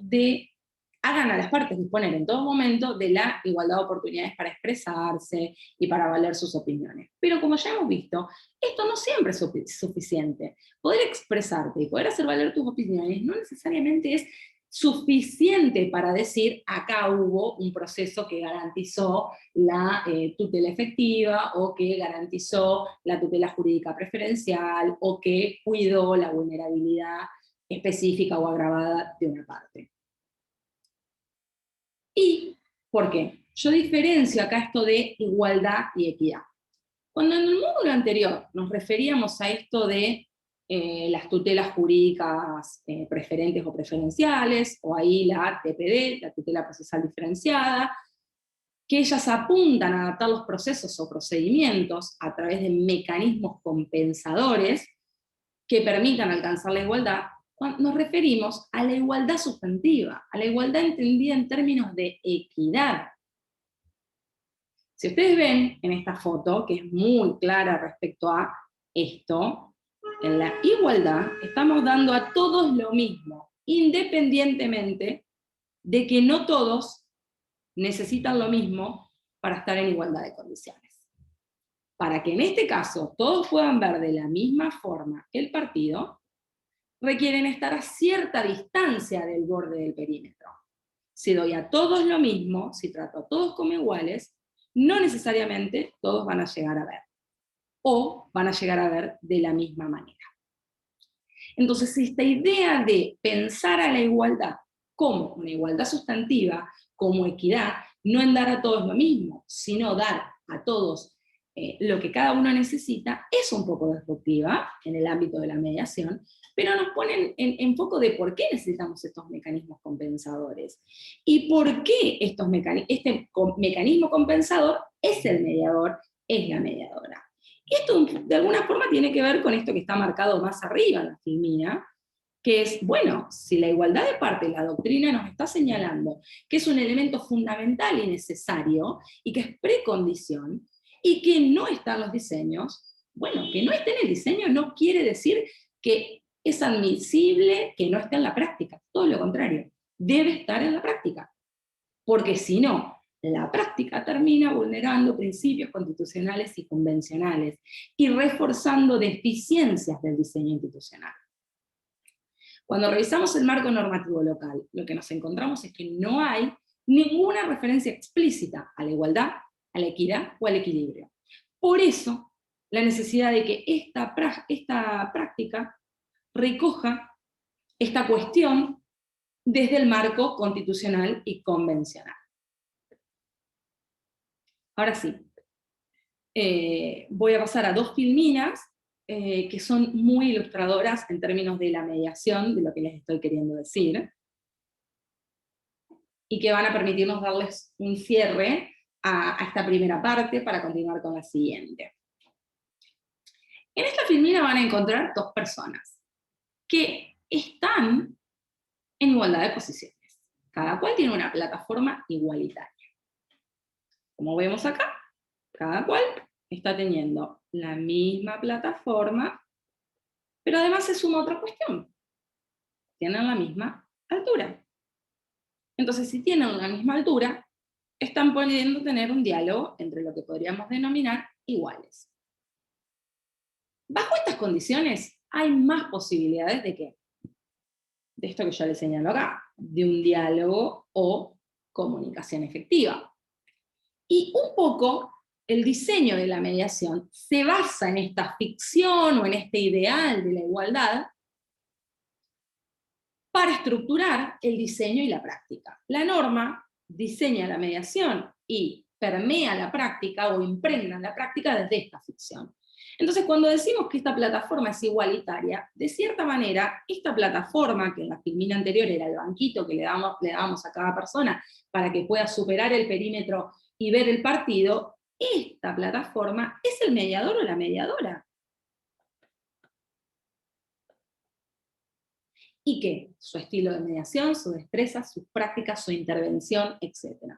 hagan a las partes disponer en todo momento de la igualdad de oportunidades para expresarse y para valer sus opiniones. Pero como ya hemos visto, esto no siempre es suficiente. Poder expresarte y poder hacer valer tus opiniones no necesariamente es suficiente para decir acá hubo un proceso que garantizó la tutela efectiva o que garantizó la tutela jurídica preferencial o que cuidó la vulnerabilidad específica o agravada de una parte. ¿Y por qué? Yo diferencio acá esto de igualdad y equidad. Cuando en el módulo anterior nos referíamos a esto de las tutelas jurídicas preferentes o preferenciales, o ahí la TPD, la tutela procesal diferenciada, que ellas apuntan a adaptar los procesos o procedimientos a través de mecanismos compensadores que permitan alcanzar la igualdad, nos referimos a la igualdad sustantiva, a la igualdad entendida en términos de equidad. Si ustedes ven en esta foto, que es muy clara respecto a esto, en la igualdad estamos dando a todos lo mismo, independientemente de que no todos necesitan lo mismo para estar en igualdad de condiciones. Para que en este caso todos puedan ver de la misma forma el partido, requieren estar a cierta distancia del borde del perímetro. Si doy a todos lo mismo, si trato a todos como iguales, no necesariamente todos van a llegar a ver, o van a llegar a ver de la misma manera. Entonces, esta idea de pensar a la igualdad como una igualdad sustantiva, como equidad, no en dar a todos lo mismo, sino dar a todos lo que cada uno necesita, es un poco disruptiva en el ámbito de la mediación, pero nos ponen en foco de por qué necesitamos estos mecanismos compensadores, y por qué este mecanismo compensador es el mediador, es la mediadora. Y esto de alguna forma tiene que ver con esto que está marcado más arriba en la filmina, que es, bueno, si la igualdad de partes, la doctrina nos está señalando que es un elemento fundamental y necesario, y que es precondición, y que no está en los diseños, Bueno, que no esté en el diseño no quiere decir que es admisible que no esté en la práctica, todo lo contrario, debe estar en la práctica, porque si no, la práctica termina vulnerando principios constitucionales y convencionales y reforzando deficiencias del diseño institucional. Cuando revisamos el marco normativo local, lo que nos encontramos es que no hay ninguna referencia explícita a la igualdad, a la equidad o al equilibrio. Por eso, la necesidad de que esta práctica recoja esta cuestión desde el marco constitucional y convencional. Ahora sí, voy a pasar a dos filminas que son muy ilustradoras en términos de la mediación, de lo que les estoy queriendo decir, y que van a permitirnos darles un cierre a esta primera parte para continuar con la siguiente. En esta filmina van a encontrar dos personas que están en igualdad de posiciones. Cada cual tiene una plataforma igualitaria. Como vemos acá, cada cual está teniendo la misma plataforma, pero además se suma otra cuestión. Tienen la misma altura. Entonces, si tienen la misma altura, están pudiendo tener un diálogo entre lo que podríamos denominar iguales. Bajo estas condiciones, hay más posibilidades de ¿qué? De esto que yo les señalo acá, de un diálogo o comunicación efectiva. Y un poco el diseño de la mediación se basa en esta ficción o en este ideal de la igualdad para estructurar el diseño y la práctica. La norma diseña la mediación y permea la práctica o impregna la práctica desde esta ficción. Entonces, cuando decimos que esta plataforma es igualitaria, de cierta manera, esta plataforma, que en la filmina anterior era el banquito que le dábamos a cada persona para que pueda superar el perímetro y ver el partido, esta plataforma es el mediador o la mediadora. Y que su estilo de mediación, su destreza, sus prácticas, su intervención, etc.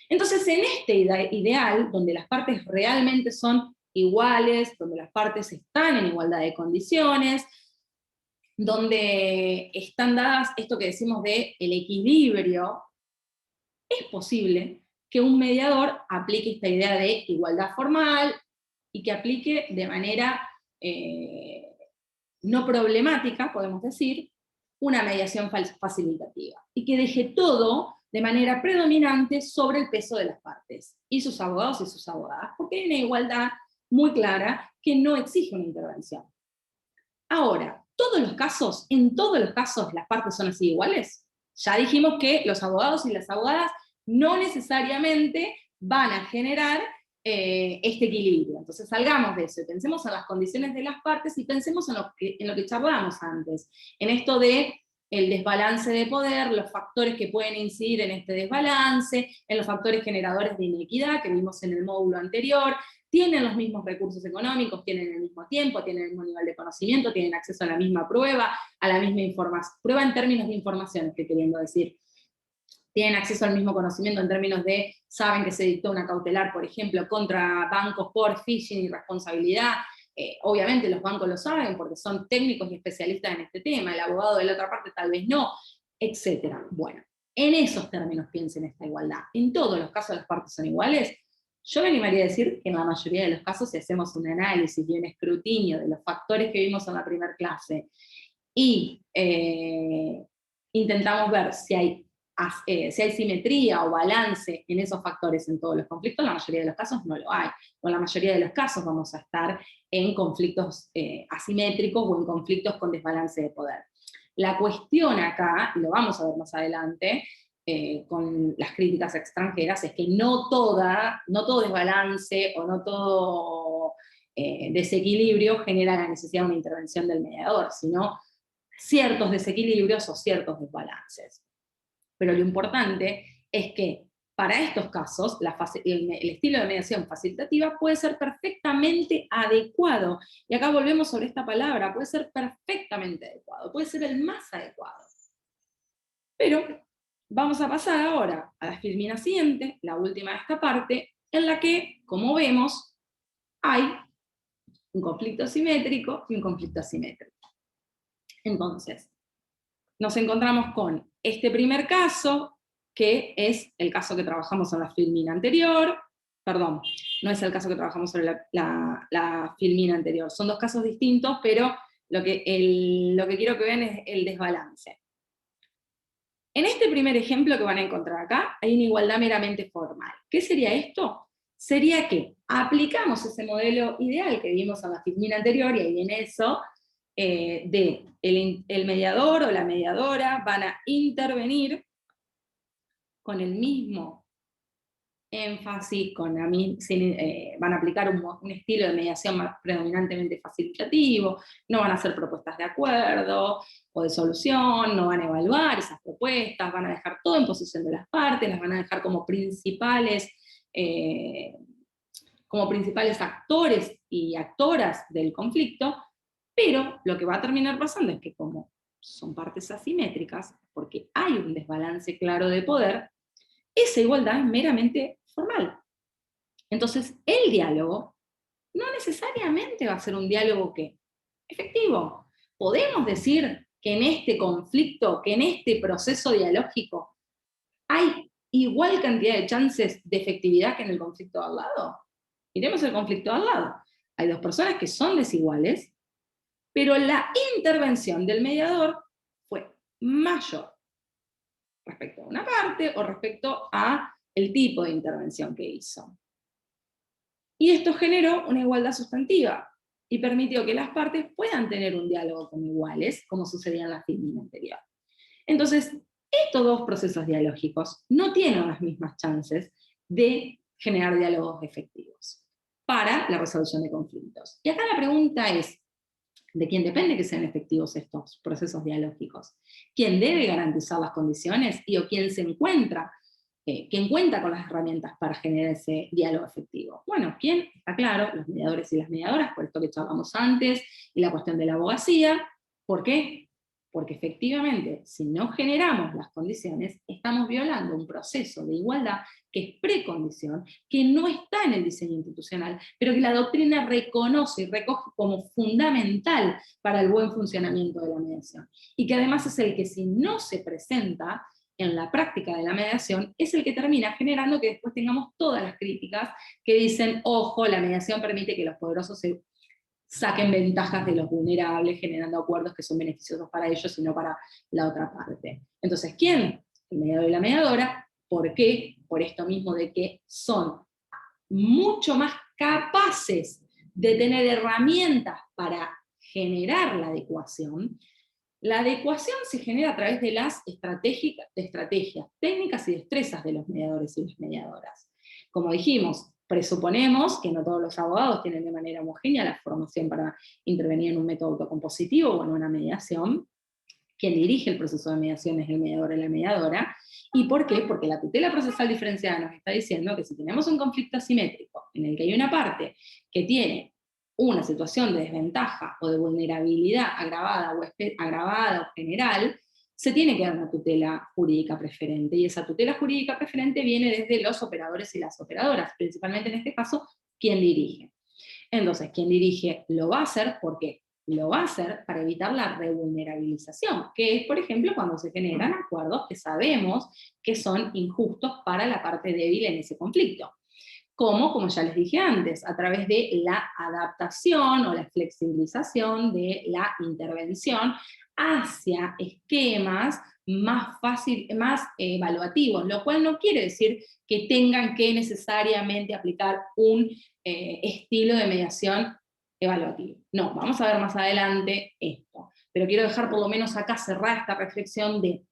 Entonces, en este ideal, donde las partes realmente son iguales, donde las partes están en igualdad de condiciones, donde están dadas esto que decimos de el equilibrio, es posible que un mediador aplique esta idea de igualdad formal y que aplique de manera no problemática, podemos decir, una mediación facilitativa, y que deje todo de manera predominante sobre el peso de las partes, y sus abogados y sus abogadas, porque hay una igualdad muy clara que no exige una intervención. Ahora, en todos los casos, las partes son así iguales. Ya dijimos que los abogados y las abogadas no necesariamente van a generar este equilibrio. Entonces salgamos de eso y pensemos en las condiciones de las partes y pensemos en lo que charlábamos antes, en esto de el desbalance de poder, los factores que pueden incidir en este desbalance, en los factores generadores de inequidad que vimos en el módulo anterior. Tienen los mismos recursos económicos, tienen el mismo tiempo, tienen el mismo nivel de conocimiento, tienen acceso a la misma prueba, a la misma información. Prueba en términos de información, estoy queriendo decir. Tienen acceso al mismo conocimiento en términos de, saben que se dictó una cautelar, por ejemplo, contra bancos por phishing y responsabilidad. Obviamente los bancos lo saben porque son técnicos y especialistas en este tema, el abogado de la otra parte tal vez no, etc. Bueno, en esos términos piensen esta igualdad. En todos los casos las partes son iguales. Yo me animaría a decir que en la mayoría de los casos, si hacemos un análisis y un escrutinio de los factores que vimos en la primera clase y intentamos ver si hay simetría o balance en esos factores en todos los conflictos, en la mayoría de los casos no lo hay. O en la mayoría de los casos vamos a estar en conflictos asimétricos o en conflictos con desbalance de poder. La cuestión acá, y lo vamos a ver más adelante, con las críticas extranjeras, es que no todo desbalance o no todo desequilibrio genera la necesidad de una intervención del mediador, sino ciertos desequilibrios o ciertos desbalances. Pero lo importante es que para estos casos el estilo de mediación facilitativa puede ser perfectamente adecuado. Y acá volvemos sobre esta palabra, puede ser perfectamente adecuado, puede ser el más adecuado. Pero vamos a pasar ahora a la filmina siguiente, la última de esta parte, en la que, como vemos, hay un conflicto simétrico y un conflicto asimétrico. Entonces, nos encontramos con este primer caso, que es el caso que trabajamos en la filmina anterior, perdón, no es el caso que trabajamos sobre la filmina anterior, son dos casos distintos, pero lo que quiero que vean es el desbalance. En este primer ejemplo que van a encontrar acá, hay una igualdad meramente formal. ¿Qué sería esto? Sería que aplicamos ese modelo ideal que vimos en la filmina anterior, y ahí viene eso, el mediador o la mediadora van a intervenir con el mismo énfasis, van a aplicar un estilo de mediación más predominantemente facilitativo, no van a hacer propuestas de acuerdo o de solución, no van a evaluar esas propuestas, van a dejar todo en posición de las partes, las van a dejar como principales actores y actoras del conflicto, pero lo que va a terminar pasando es que como son partes asimétricas, porque hay un desbalance claro de poder, esa igualdad es meramente formal. Entonces, el diálogo no necesariamente va a ser un diálogo efectivo. Podemos decir que en este conflicto, que en este proceso dialógico, hay igual cantidad de chances de efectividad que en el conflicto al lado. Miremos el conflicto al lado. Hay dos personas que son desiguales, pero la intervención del mediador fue mayor respecto a una parte o respecto a el tipo de intervención que hizo. Y esto generó una igualdad sustantiva y permitió que las partes puedan tener un diálogo como iguales, como sucedía en la filmina anterior. Entonces, estos dos procesos dialógicos no tienen las mismas chances de generar diálogos efectivos para la resolución de conflictos. Y acá la pregunta es, ¿de quién depende que sean efectivos estos procesos dialógicos? ¿Quién debe garantizar las condiciones o quién quién cuenta con las herramientas para generar ese diálogo efectivo? Bueno, ¿quién? Está claro, los mediadores y las mediadoras, por esto que charlamos antes, y la cuestión de la abogacía. ¿Por qué? Porque efectivamente, si no generamos las condiciones, estamos violando un proceso de igualdad que es precondición, que no está en el diseño institucional, pero que la doctrina reconoce y recoge como fundamental para el buen funcionamiento de la mediación. Y que además es el que, si no se presenta en la práctica de la mediación, es el que termina generando que después tengamos todas las críticas que dicen, ojo, la mediación permite que los poderosos se saquen ventajas de los vulnerables, generando acuerdos que son beneficiosos para ellos y no para la otra parte. Entonces, ¿quién? El mediador y la mediadora. ¿Por qué? Por esto mismo de que son mucho más capaces de tener herramientas para generar la adecuación. La adecuación se genera a través de las estrategias técnicas y destrezas de los mediadores y las mediadoras. Como dijimos, presuponemos que no todos los abogados tienen de manera homogénea la formación para intervenir en un método autocompositivo o en una mediación. Quien dirige el proceso de mediación es el mediador o la mediadora. ¿Y por qué? Porque la tutela procesal diferenciada nos está diciendo que si tenemos un conflicto asimétrico en el que hay una parte que tiene una situación de desventaja o de vulnerabilidad agravada o general, se tiene que dar una tutela jurídica preferente, y esa tutela jurídica preferente viene desde los operadores y las operadoras, principalmente en este caso, quien dirige. Entonces, quien dirige lo va a hacer, ¿por qué? Lo va a hacer para evitar la revulnerabilización, que es, por ejemplo, cuando se generan acuerdos que sabemos que son injustos para la parte débil en ese conflicto. Como ya les dije antes, a través de la adaptación o la flexibilización de la intervención hacia esquemas más evaluativos, lo cual no quiere decir que tengan que necesariamente aplicar un estilo de mediación evaluativo. No, vamos a ver más adelante esto, pero quiero dejar por lo menos acá cerrada esta reflexión de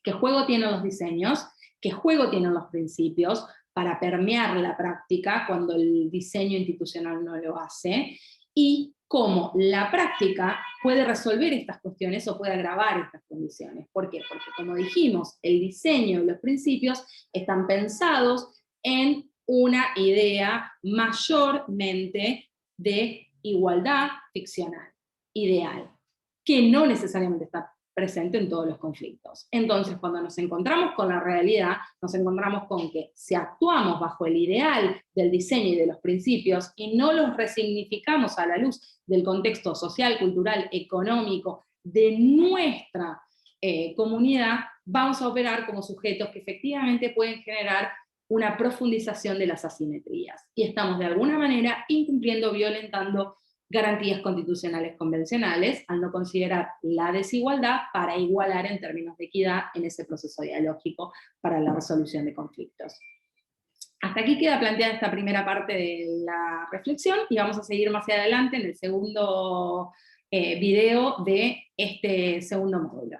qué juego tienen los diseños, qué juego tienen los principios para permear la práctica cuando el diseño institucional no lo hace, y cómo la práctica puede resolver estas cuestiones o puede agravar estas condiciones. ¿Por qué? Porque, como dijimos, el diseño y los principios están pensados en una idea mayormente de igualdad ficcional, ideal, que no necesariamente está presente en todos los conflictos. Entonces, cuando nos encontramos con la realidad, nos encontramos con que si actuamos bajo el ideal del diseño y de los principios y no los resignificamos a la luz del contexto social, cultural, económico de nuestra comunidad, vamos a operar como sujetos que efectivamente pueden generar una profundización de las asimetrías. Y estamos de alguna manera incumpliendo, violentando garantías constitucionales convencionales, al no considerar la desigualdad para igualar en términos de equidad en ese proceso dialógico para la resolución de conflictos. Hasta aquí queda planteada esta primera parte de la reflexión, y vamos a seguir más adelante en el segundo video de este segundo módulo.